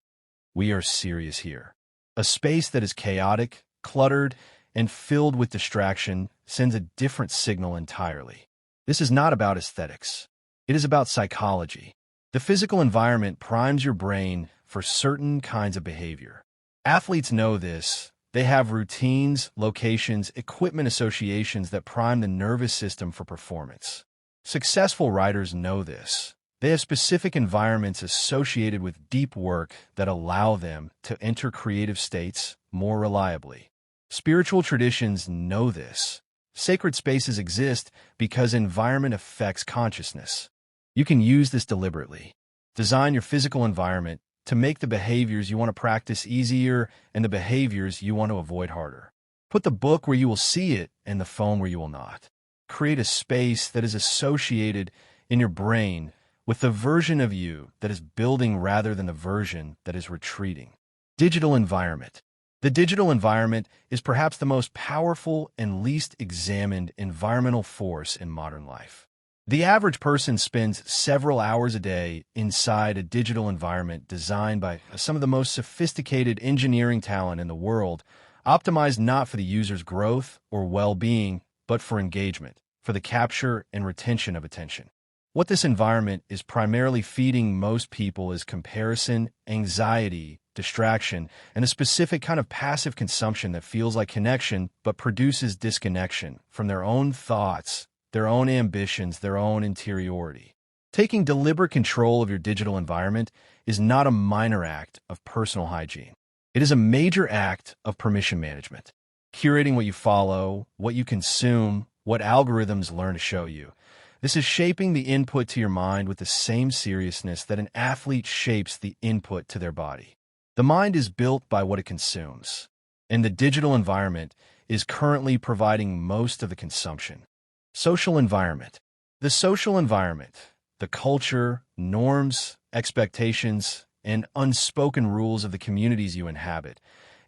We are serious here. A space that is chaotic, cluttered, and filled with distraction sends a different signal entirely. This is not about aesthetics. It is about psychology. The physical environment primes your brain for certain kinds of behavior. Athletes know this. They have routines, locations, equipment associations that prime the nervous system for performance. Successful writers know this. They have specific environments associated with deep work that allow them to enter creative states more reliably. Spiritual traditions know this. Sacred spaces exist because environment affects consciousness. You can use this deliberately. Design your physical environment to make the behaviors you want to practice easier and the behaviors you want to avoid harder. Put the book where you will see it and the phone where you will not. Create a space that is associated in your brain with the version of you that is building rather than the version that is retreating. Digital environment. The digital environment is perhaps the most powerful and least examined environmental force in modern life. The average person spends several hours a day inside a digital environment designed by some of the most sophisticated engineering talent in the world, optimized not for the user's growth or well-being, but for engagement, for the capture and retention of attention. What this environment is primarily feeding most people is comparison, anxiety, distraction, and a specific kind of passive consumption that feels like connection but produces disconnection from their own thoughts, their own ambitions, their own interiority. Taking deliberate control of your digital environment is not a minor act of personal hygiene. It is a major act of permission management. Curating what you follow, what you consume, what algorithms learn to show you. This is shaping the input to your mind with the same seriousness that an athlete shapes the input to their body. The mind is built by what it consumes, and the digital environment is currently providing most of the consumption. Social environment. The social environment, the culture, norms, expectations, and unspoken rules of the communities you inhabit,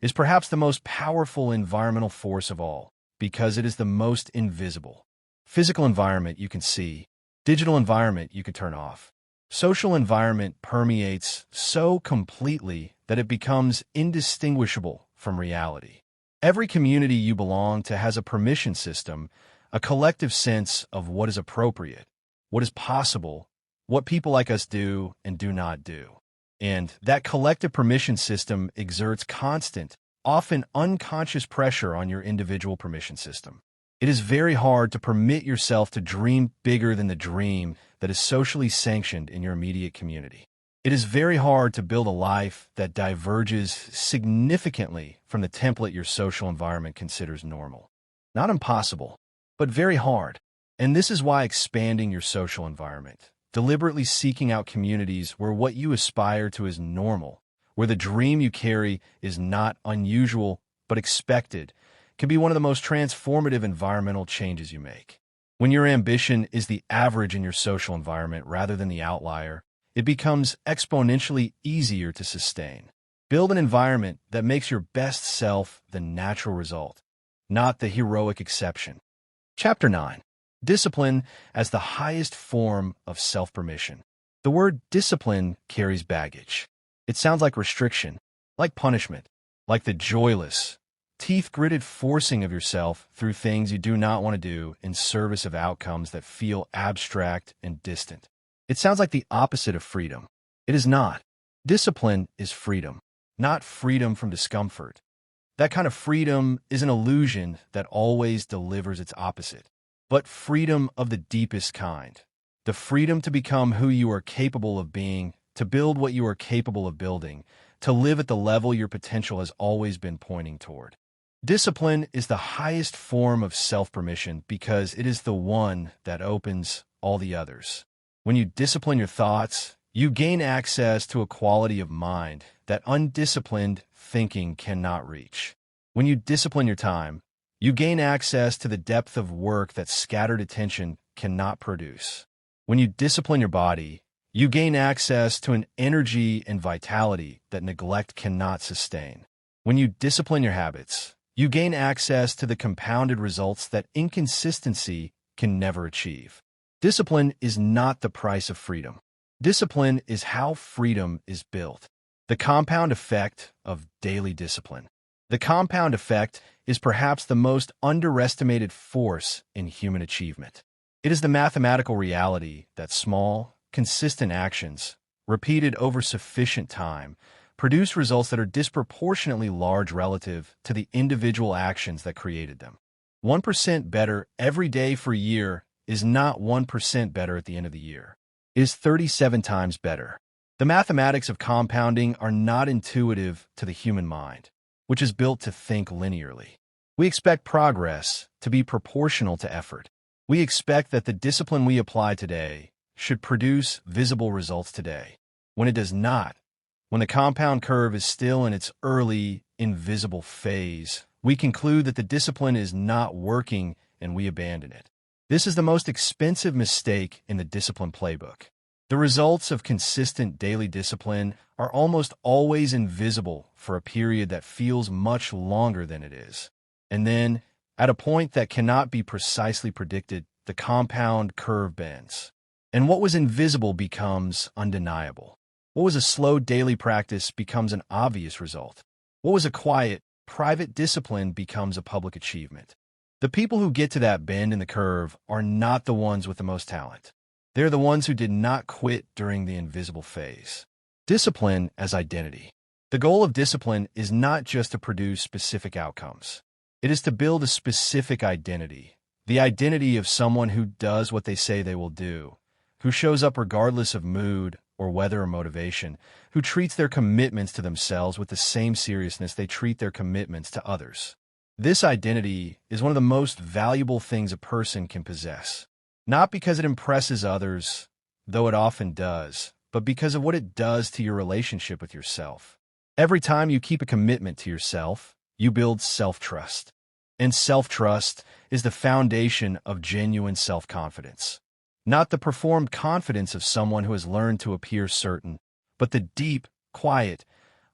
is perhaps the most powerful environmental force of all, because it is the most invisible. Physical environment you can see, digital environment you can turn off. Social environment permeates so completely that it becomes indistinguishable from reality. Every community you belong to has a permission system, a collective sense of what is appropriate, what is possible, what people like us do and do not do. And that collective permission system exerts constant, often unconscious pressure on your individual permission system. It is very hard to permit yourself to dream bigger than the dream that is socially sanctioned in your immediate community. It is very hard to build a life that diverges significantly from the template your social environment considers normal. Not impossible, but very hard. And this is why expanding your social environment, deliberately seeking out communities where what you aspire to is normal, where the dream you carry is not unusual but expected, can be one of the most transformative environmental changes you make. When your ambition is the average in your social environment rather than the outlier, it becomes exponentially easier to sustain. Build an environment that makes your best self the natural result, not the heroic exception. Chapter 9. Discipline as the highest form of self-permission. The word discipline carries baggage. It sounds like restriction, like punishment, like the joyless, teeth-gritted forcing of yourself through things you do not want to do in service of outcomes that feel abstract and distant. It sounds like the opposite of freedom. It is not. Discipline is freedom, not freedom from discomfort. That kind of freedom is an illusion that always delivers its opposite. but freedom of the deepest kind. The freedom to become who you are capable of being, to build what you are capable of building, to live at the level your potential has always been pointing toward. Discipline is the highest form of self-permission because it is the one that opens all the others. When you discipline your thoughts, you gain access to a quality of mind that undisciplined thinking cannot reach. When you discipline your time, you gain access to the depth of work that scattered attention cannot produce. When you discipline your body, you gain access to an energy and vitality that neglect cannot sustain. When you discipline your habits, you gain access to the compounded results that inconsistency can never achieve. Discipline is not the price of freedom. Discipline is how freedom is built. The compound effect of daily discipline. The compound effect is perhaps the most underestimated force in human achievement. It is the mathematical reality that small, consistent actions, repeated over sufficient time, produce results that are disproportionately large relative to the individual actions that created them. 1% better every day for a year is not 1% better at the end of the year. It is 37 times better. The mathematics of compounding are not intuitive to the human mind, which is built to think linearly. We expect progress to be proportional to effort. We expect that the discipline we apply today should produce visible results today. When it does not, when the compound curve is still in its early, invisible phase, we conclude that the discipline is not working and we abandon it. This is the most expensive mistake in the discipline playbook. The results of consistent daily discipline are almost always invisible for a period that feels much longer than it is. And then, at a point that cannot be precisely predicted, the compound curve bends. And what was invisible becomes undeniable. What was a slow daily practice becomes an obvious result. What was a quiet, private discipline becomes a public achievement. The people who get to that bend in the curve are not the ones with the most talent. They're the ones who did not quit during the invisible phase. Discipline as identity. The goal of discipline is not just to produce specific outcomes. It is to build a specific identity, the identity of someone who does what they say they will do, who shows up regardless of mood or weather or motivation, who treats their commitments to themselves with the same seriousness they treat their commitments to others. This identity is one of the most valuable things a person can possess. Not because it impresses others, though it often does, but because of what it does to your relationship with yourself. Every time you keep a commitment to yourself, you build self-trust. And self-trust is the foundation of genuine self-confidence. Not the performed confidence of someone who has learned to appear certain, but the deep, quiet,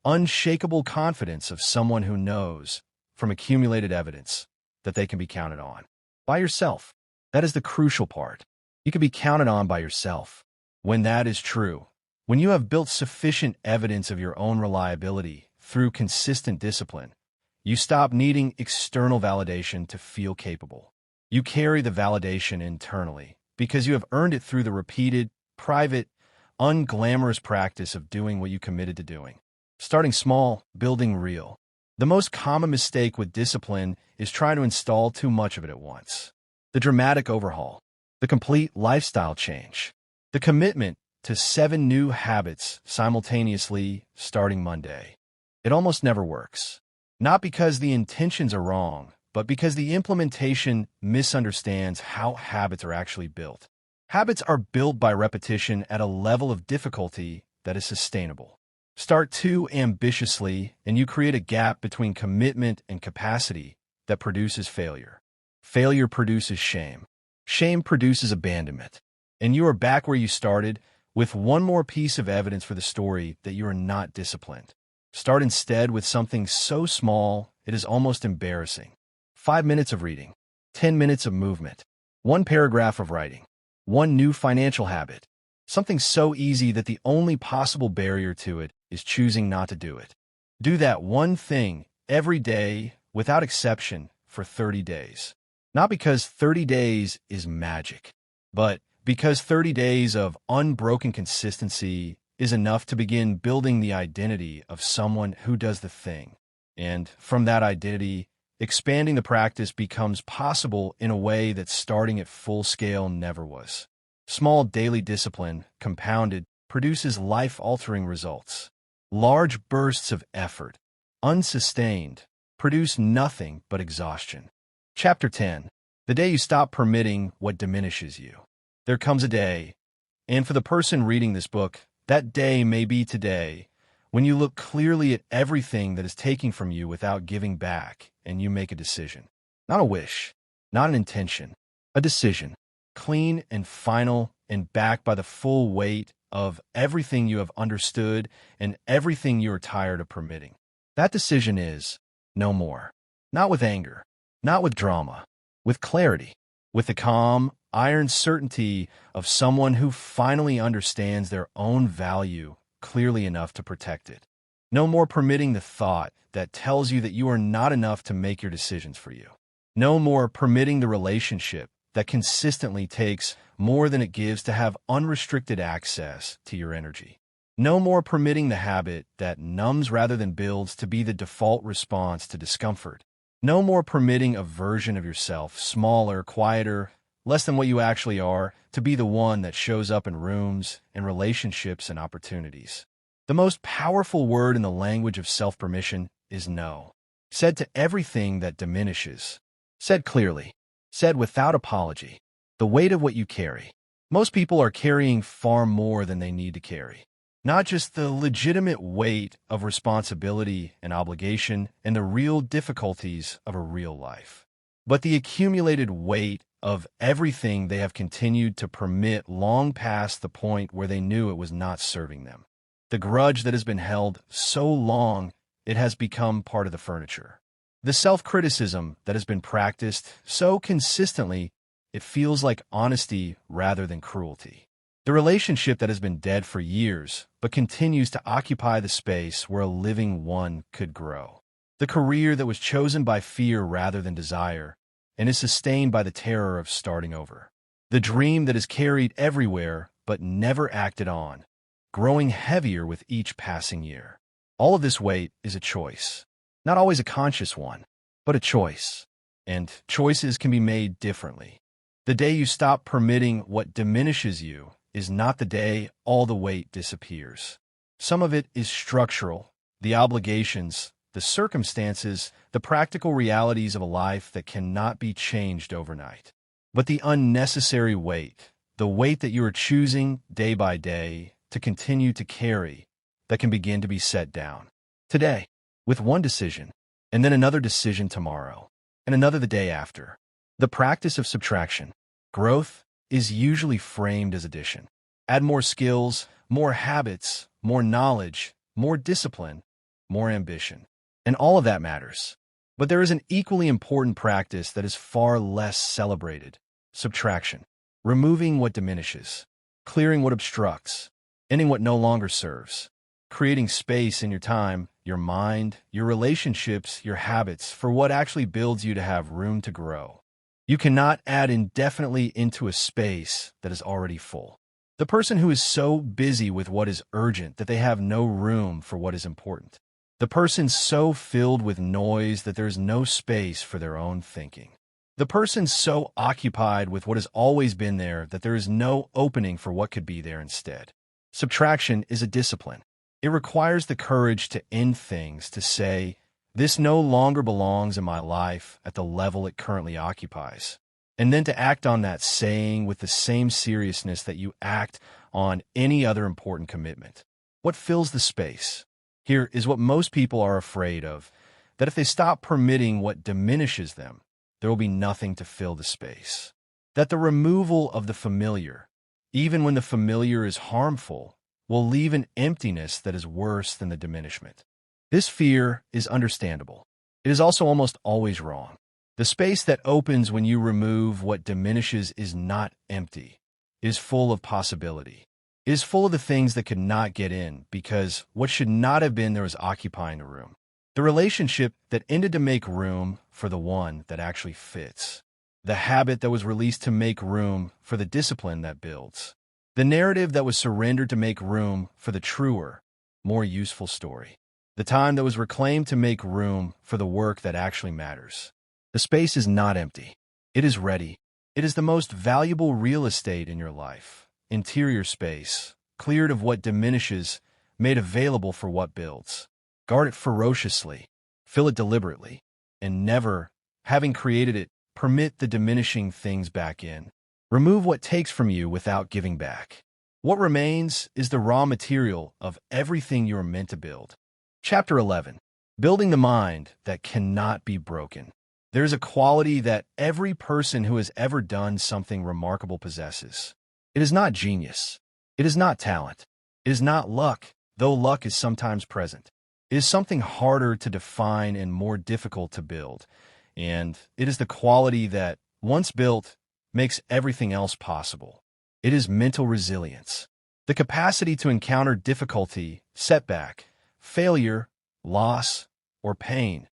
unshakable confidence of someone who knows, from accumulated evidence, that they can be counted on. By yourself. That is the crucial part. You can be counted on by yourself. When that is true, when you have built sufficient evidence of your own reliability through consistent discipline, you stop needing external validation to feel capable. You carry the validation internally because you have earned it through the repeated, private, unglamorous practice of doing what you committed to doing. Starting small, building real. The most common mistake with discipline is trying to install too much of it at once. The dramatic overhaul, the complete lifestyle change, the commitment to 7 new habits simultaneously starting Monday. It almost never works. Not because the intentions are wrong, but because the implementation misunderstands how habits are actually built. Habits are built by repetition at a level of difficulty that is sustainable. Start too ambitiously, and you create a gap between commitment and capacity that produces failure. Failure produces shame. Shame produces abandonment. And you are back where you started with one more piece of evidence for the story that you are not disciplined. Start instead with something so small it is almost embarrassing. 5 minutes of reading. 10 minutes of movement. 1 paragraph of writing. 1 new financial habit. Something so easy that the only possible barrier to it is choosing not to do it. Do that one thing every day without exception for 30 days. Not because 30 days is magic, but because 30 days of unbroken consistency is enough to begin building the identity of someone who does the thing. And from that identity, expanding the practice becomes possible in a way that starting at full scale never was. Small daily discipline, compounded, produces life-altering results. Large bursts of effort, unsustained, produce nothing but exhaustion. Chapter 10. The day you stop permitting what diminishes you. There comes a day, and for the person reading this book, that day may be today, when you look clearly at everything that is taken from you without giving back, and you make a decision. Not a wish, not an intention, a decision. Clean and final and backed by the full weight of everything you have understood and everything you are tired of permitting. That decision is no more. Not with anger, not with drama, with clarity, with the calm, iron certainty of someone who finally understands their own value clearly enough to protect it. No more permitting the thought that tells you that you are not enough to make your decisions for you. No more permitting the relationship that consistently takes more than it gives to have unrestricted access to your energy. No more permitting the habit that numbs rather than builds to be the default response to discomfort. No more permitting a version of yourself, smaller, quieter, less than what you actually are, to be the one that shows up in rooms and relationships and opportunities. The most powerful word in the language of self-permission is no. Said to everything that diminishes. Said clearly. Said without apology. The weight of what you carry. Most people are carrying far more than they need to carry. Not just the legitimate weight of responsibility and obligation and the real difficulties of a real life, but the accumulated weight of everything they have continued to permit long past the point where they knew it was not serving them. The grudge that has been held so long it has become part of the furniture. The self-criticism that has been practiced so consistently it feels like honesty rather than cruelty. The relationship that has been dead for years but continues to occupy the space where a living one could grow. The career that was chosen by fear rather than desire and is sustained by the terror of starting over. The dream that is carried everywhere but never acted on, growing heavier with each passing year. All of this weight is a choice. Not always a conscious one, but a choice. And choices can be made differently. The day you stop permitting what diminishes you is not the day all the weight disappears. Some of it is structural, the obligations, the circumstances, the practical realities of a life that cannot be changed overnight. But the unnecessary weight, the weight that you are choosing day by day to continue to carry, that can begin to be set down. Today, with one decision, and then another decision tomorrow, and another the day after. The practice of subtraction, growth, is usually framed as addition. Add more skills, more habits, more knowledge, more discipline, more ambition. And all of that matters. But there is an equally important practice that is far less celebrated. Subtraction. Removing what diminishes. Clearing what obstructs. Ending what no longer serves. Creating space in your time, your mind, your relationships, your habits for what actually builds you to have room to grow. You cannot add indefinitely into a space that is already full. The person who is so busy with what is urgent that they have no room for what is important. The person so filled with noise that there is no space for their own thinking. The person so occupied with what has always been there that there is no opening for what could be there instead. Subtraction is a discipline. It requires the courage to end things, to say, this no longer belongs in my life at the level it currently occupies. And then to act on that saying with the same seriousness that you act on any other important commitment. What fills the space? Here is what most people are afraid of, that if they stop permitting what diminishes them, there will be nothing to fill the space. That the removal of the familiar, even when the familiar is harmful, will leave an emptiness that is worse than the diminishment. This fear is understandable. It is also almost always wrong. The space that opens when you remove what diminishes is not empty. It is full of possibility. It is full of the things that could not get in because what should not have been there was occupying the room. The relationship that ended to make room for the one that actually fits. The habit that was released to make room for the discipline that builds. The narrative that was surrendered to make room for the truer, more useful story. The time that was reclaimed to make room for the work that actually matters. The space is not empty. It is ready. It is the most valuable real estate in your life. Interior space, cleared of what diminishes, made available for what builds. Guard it ferociously. Fill it deliberately. And never, having created it, permit the diminishing things back in. Remove what takes from you without giving back. What remains is the raw material of everything you are meant to build. Chapter 11. Building the mind that cannot be broken. There is a quality that every person who has ever done something remarkable possesses. It is not genius. It is not talent. It is not luck, though luck is sometimes present. It is something harder to define and more difficult to build, and it is the quality that, once built, makes everything else possible. It is mental resilience, the capacity to encounter difficulty, setback, failure, loss, or pain,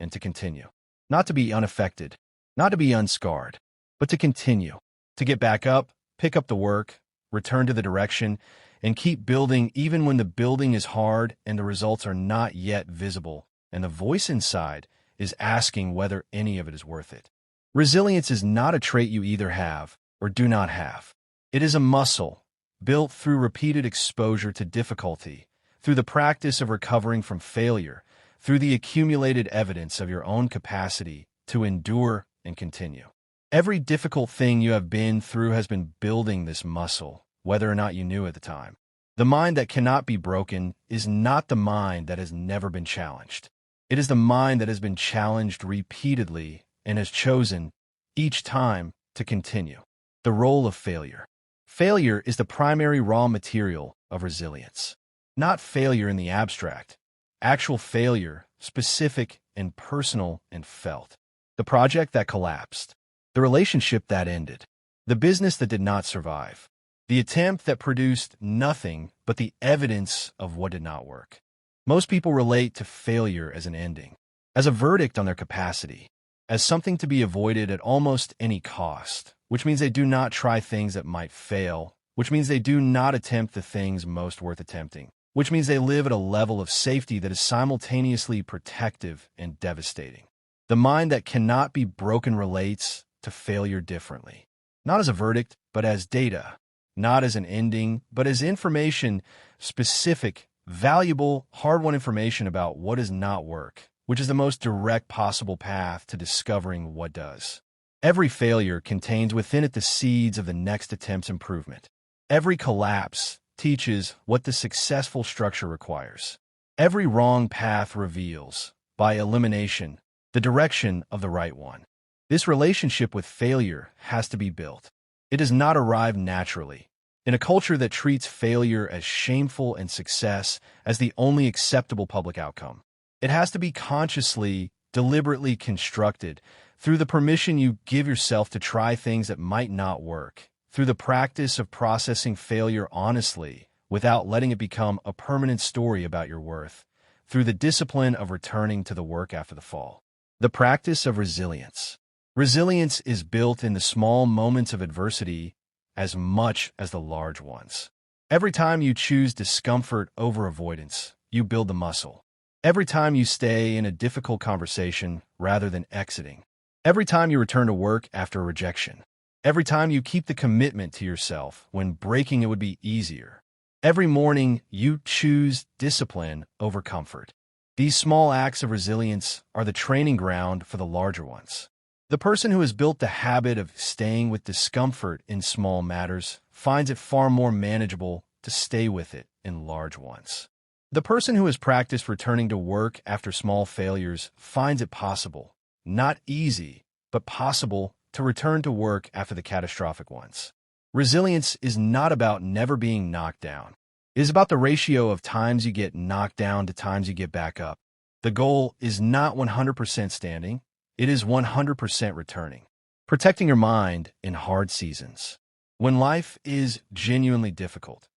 and to continue. Not to be unaffected, not to be unscarred, but to continue, to get back up, pick up the work, return to the direction, and keep building even when the building is hard and the results are not yet visible, and the voice inside is asking whether any of it is worth it. Resilience is not a trait you either have or do not have. It is a muscle built through repeated exposure to difficulty, through the practice of recovering from failure, through the accumulated evidence of your own capacity to endure and continue. Every difficult thing you have been through has been building this muscle, whether or not you knew at the time. The mind that cannot be broken is not the mind that has never been challenged. It is the mind that has been challenged repeatedly and has chosen, each time, to continue. The role of failure. Failure is the primary raw material of resilience. Not failure in the abstract. Actual failure, specific and personal and felt. The project that collapsed. The relationship that ended. The business that did not survive. The attempt that produced nothing but the evidence of what did not work. Most people relate to failure as an ending, as a verdict on their capacity, as something to be avoided at almost any cost, which means they do not try things that might fail, which means they do not attempt the things most worth attempting, which means they live at a level of safety that is simultaneously protective and devastating. The mind that cannot be broken relates to failure differently, not as a verdict, but as data, not as an ending, but as information, specific, valuable, hard-won information about what does not work, which is the most direct possible path to discovering what does. Every failure contains within it the seeds of the next attempt's improvement. Every collapse teaches what the successful structure requires. Every wrong path reveals, by elimination, the direction of the right one. This relationship with failure has to be built. It does not arrive naturally. In a culture that treats failure as shameful and success as the only acceptable public outcome, it has to be consciously, deliberately constructed through the permission you give yourself to try things that might not work, through the practice of processing failure honestly without letting it become a permanent story about your worth, through the discipline of returning to the work after the fall. The practice of resilience. Resilience is built in the small moments of adversity as much as the large ones. Every time you choose discomfort over avoidance, you build the muscle. Every time you stay in a difficult conversation rather than exiting. Every time you return to work after a rejection. Every time you keep the commitment to yourself when breaking it would be easier. Every morning you choose discipline over comfort. These small acts of resilience are the training ground for the larger ones. The person who has built the habit of staying with discomfort in small matters finds it far more manageable to stay with it in large ones. The person who has practiced returning to work after small failures finds it possible, not easy, but possible to return to work after the catastrophic ones. Resilience is not about never being knocked down. It is about the ratio of times you get knocked down to times you get back up. The goal is not 100% standing. It is 100% returning. Protecting your mind in hard seasons. When life is genuinely difficult.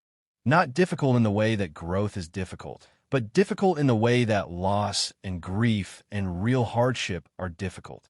Not difficult in the way that growth is difficult, but difficult in the way that loss and grief and real hardship are difficult.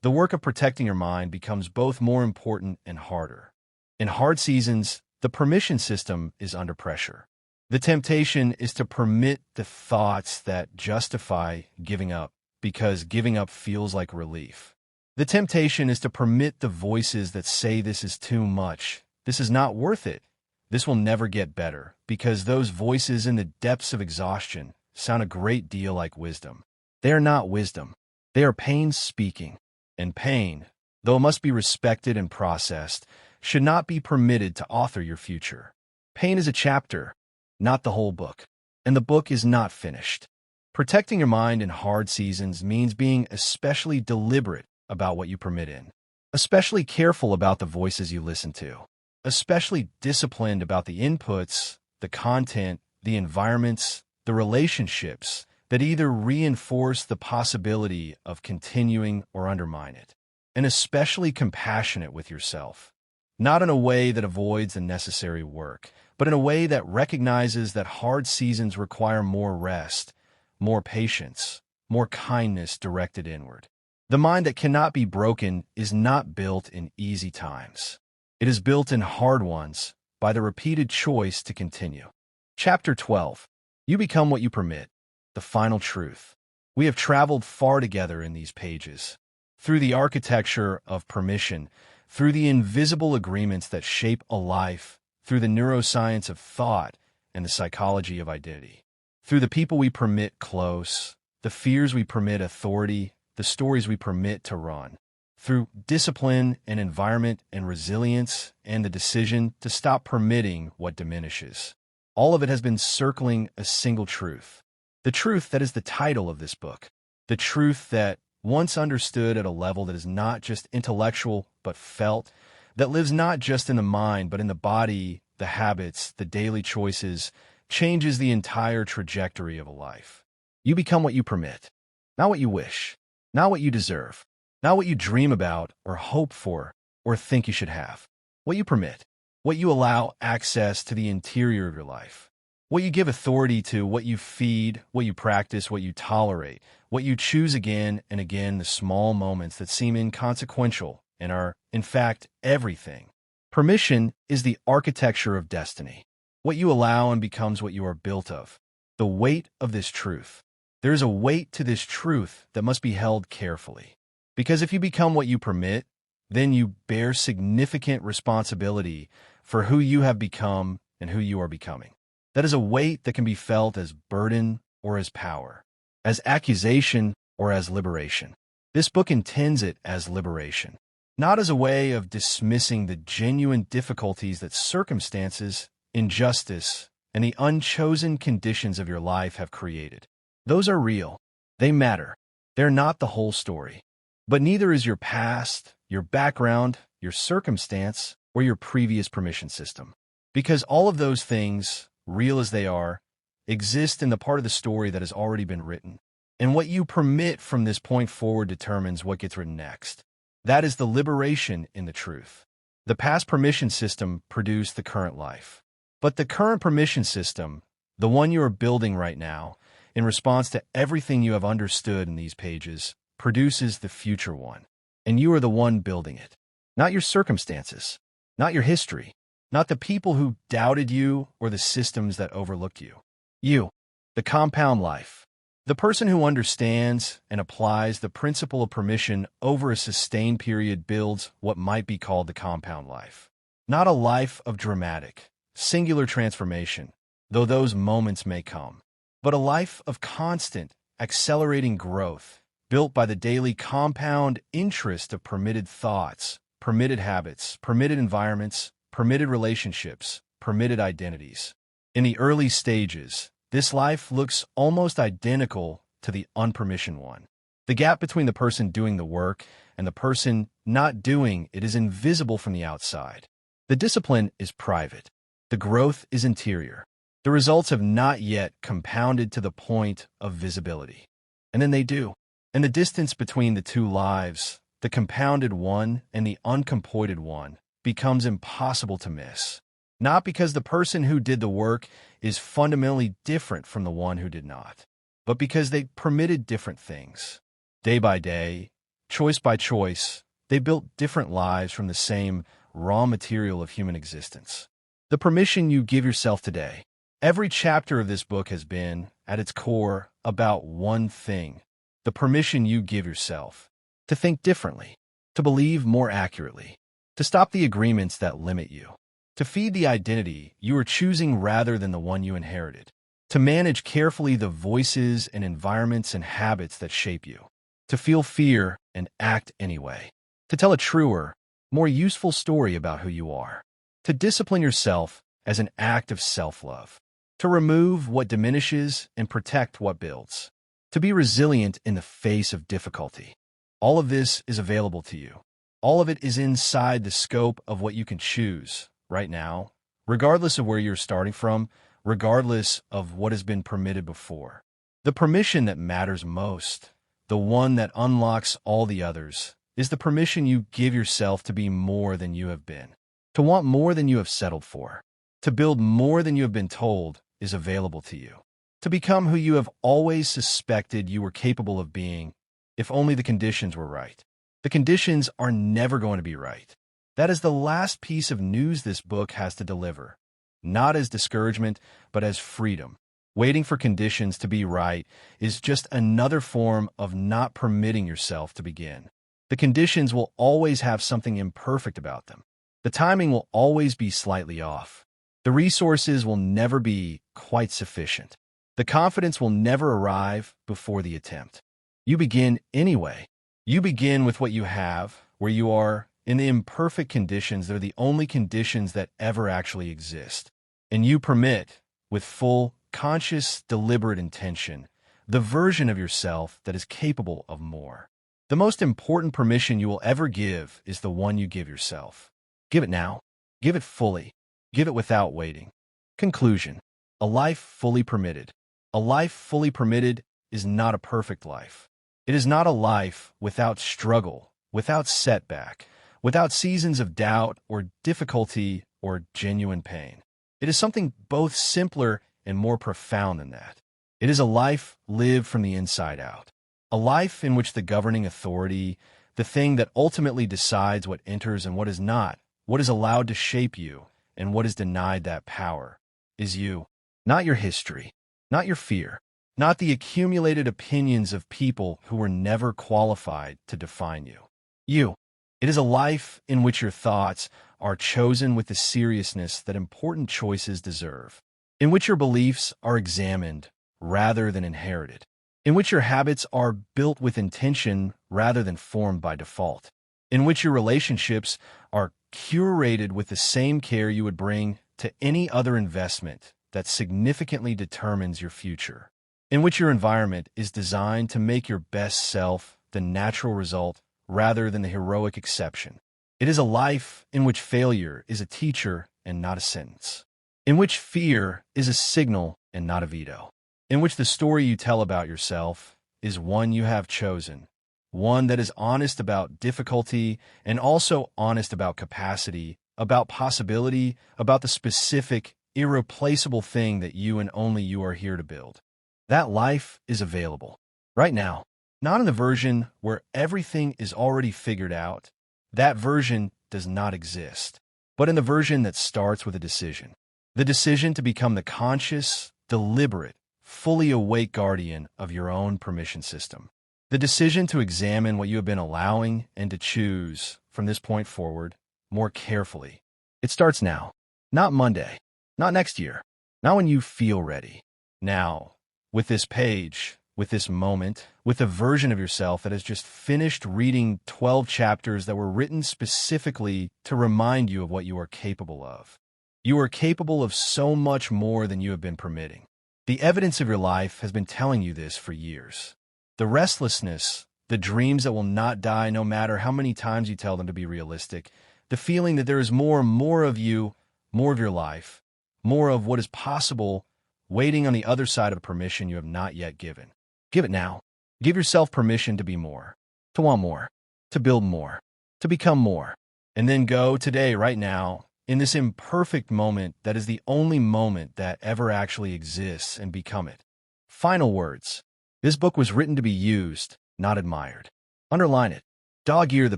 The work of protecting your mind becomes both more important and harder. In hard seasons, the permission system is under pressure. The temptation is to permit the thoughts that justify giving up, because giving up feels like relief. The temptation is to permit the voices that say this is too much, this is not worth it, this will never get better, because those voices in the depths of exhaustion sound a great deal like wisdom. They are not wisdom. They are pain speaking. And pain, though it must be respected and processed, should not be permitted to author your future. Pain is a chapter, not the whole book. And the book is not finished. Protecting your mind in hard seasons means being especially deliberate about what you permit in, especially careful about the voices you listen to, especially disciplined about the inputs, the content, the environments, the relationships that either reinforce the possibility of continuing or undermine it, and especially compassionate with yourself, not in a way that avoids unnecessary work, but in a way that recognizes that hard seasons require more rest, more patience, more kindness directed inward. The mind that cannot be broken is not built in easy times. It is built in hard ones by the repeated choice to continue. Chapter 12. You become what you permit. The final truth. We have traveled far together in these pages, through the architecture of permission, through the invisible agreements that shape a life, through the neuroscience of thought and the psychology of identity, through the people we permit close, the fears we permit authority, the stories we permit to run, through discipline and environment and resilience and the decision to stop permitting what diminishes. All of it has been circling a single truth. The truth that is the title of this book. The truth that, once understood at a level that is not just intellectual but felt, that lives not just in the mind but in the body, the habits, the daily choices, changes the entire trajectory of a life. You become what you permit, not what you wish, not what you deserve, not what you dream about or hope for or think you should have. What you permit, what you allow access to the interior of your life, what you give authority to, what you feed, what you practice, what you tolerate, what you choose again and again, the small moments that seem inconsequential and are, in fact, everything. Permission is the architecture of destiny. What you allow and becomes what you are built of. The weight of this truth. There is a weight to this truth that must be held carefully. Because if you become what you permit, then you bear significant responsibility for who you have become and who you are becoming. That is a weight that can be felt as burden or as power, as accusation or as liberation. This book intends it as liberation, not as a way of dismissing the genuine difficulties that circumstances, injustice, and the unchosen conditions of your life have created. Those are real. They matter. They're not the whole story. But neither is your past, your background, your circumstance, or your previous permission system. Because all of those things, real as they are, exist in the part of the story that has already been written. And what you permit from this point forward determines what gets written next. That is the liberation in the truth. The past permission system produced the current life. But the current permission system, the one you are building right now, in response to everything you have understood in these pages, produces the future one. And you are the one building it. Not your circumstances, not your history, not the people who doubted you or the systems that overlooked you. You, the compound life. The person who understands and applies the principle of permission over a sustained period builds what might be called the compound life. Not a life of dramatic, singular transformation, though those moments may come, but a life of constant, accelerating growth, built by the daily compound interest of permitted thoughts, permitted habits, permitted environments, permitted relationships, permitted identities. In the early stages, this life looks almost identical to the unpermissioned one. The gap between the person doing the work and the person not doing it is invisible from the outside. The discipline is private. The growth is interior. The results have not yet compounded to the point of visibility. And then they do. And the distance between the two lives, the compounded one and the uncompoited one, becomes impossible to miss. Not because the person who did the work is fundamentally different from the one who did not, but because they permitted different things. Day by day, choice by choice, they built different lives from the same raw material of human existence. The permission you give yourself today. Every chapter of this book has been, at its core, about one thing. The permission you give yourself to think differently, to believe more accurately, to stop the agreements that limit you, to feed the identity you are choosing rather than the one you inherited, to manage carefully the voices and environments and habits that shape you, to feel fear and act anyway, to tell a truer, more useful story about who you are, to discipline yourself as an act of self-love, to remove what diminishes and protect what builds, to be resilient in the face of difficulty. All of this is available to you. All of it is inside the scope of what you can choose right now, regardless of where you're starting from, regardless of what has been permitted before. The permission that matters most, the one that unlocks all the others, is the permission you give yourself to be more than you have been, to want more than you have settled for, to build more than you have been told is available to you, to become who you have always suspected you were capable of being, if only the conditions were right. The conditions are never going to be right. That is the last piece of news this book has to deliver, not as discouragement, but as freedom. Waiting for conditions to be right is just another form of not permitting yourself to begin. The conditions will always have something imperfect about them. The timing will always be slightly off. The resources will never be quite sufficient. The confidence will never arrive before the attempt. You begin anyway. You begin with what you have, where you are, in the imperfect conditions. They're the only conditions that ever actually exist. And you permit, with full, conscious, deliberate intention, the version of yourself that is capable of more. The most important permission you will ever give is the one you give yourself. Give it now. Give it fully. Give it without waiting. Conclusion. A life fully permitted. A life fully permitted is not a perfect life. It is not a life without struggle, without setback, without seasons of doubt or difficulty or genuine pain. It is something both simpler and more profound than that. It is a life lived from the inside out. A life in which the governing authority, the thing that ultimately decides what enters and what is not, what is allowed to shape you and what is denied that power, is you. Not your history, not your fear, not the accumulated opinions of people who were never qualified to define you. You. It is a life in which your thoughts are chosen with the seriousness that important choices deserve, in which your beliefs are examined rather than inherited, in which your habits are built with intention rather than formed by default, in which your relationships are curated with the same care you would bring to any other investment that significantly determines your future, in which your environment is designed to make your best self the natural result rather than the heroic exception. It is a life in which failure is a teacher and not a sentence, in which fear is a signal and not a veto, in which the story you tell about yourself is one you have chosen, one that is honest about difficulty and also honest about capacity, about possibility, about the specific, irreplaceable thing that you and only you are here to build. That life is available right now, not in the version where everything is already figured out. That version does not exist, but in the version that starts with a decision. The decision to become the conscious, deliberate, fully awake guardian of your own permission system. The decision to examine what you have been allowing and to choose, from this point forward, more carefully. It starts now, not Monday, not next year, not when you feel ready. Now, with this page, with this moment, with a version of yourself that has just finished reading 12 chapters that were written specifically to remind you of what you are capable of. You are capable of so much more than you have been permitting. The evidence of your life has been telling you this for years. The restlessness, the dreams that will not die no matter how many times you tell them to be realistic, the feeling that there is more of you, more of your life, more of what is possible, waiting on the other side of a permission you have not yet given. Give it now. Give yourself permission to be more, to want more, to build more, to become more. And then go today, right now, in this imperfect moment that is the only moment that ever actually exists, and become it. Final words. This book was written to be used, not admired. Underline it. Dog-ear the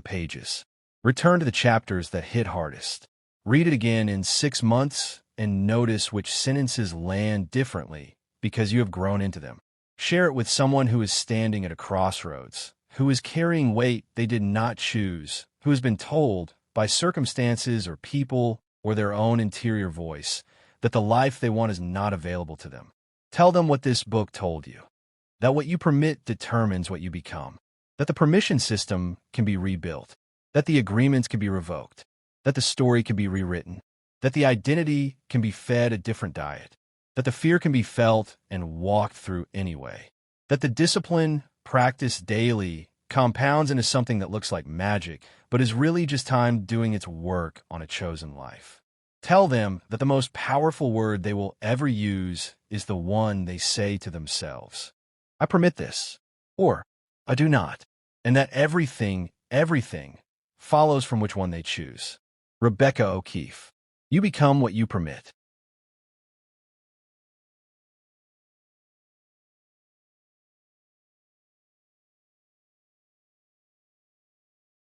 pages. Return to the chapters that hit hardest. Read it again in 6 months and notice which sentences land differently because you have grown into them. Share it with someone who is standing at a crossroads, who is carrying weight they did not choose, who has been told by circumstances or people or their own interior voice that the life they want is not available to them. Tell them what this book told you, that what you permit determines what you become, that the permission system can be rebuilt, that the agreements can be revoked, that the story can be rewritten, that the identity can be fed a different diet, that the fear can be felt and walked through anyway, that the discipline practiced daily compounds into something that looks like magic, but is really just time doing its work on a chosen life. Tell them that the most powerful word they will ever use is the one they say to themselves. I permit this, or I do not, and that everything follows from which one they choose. Rebecca Okefe. You become what you permit.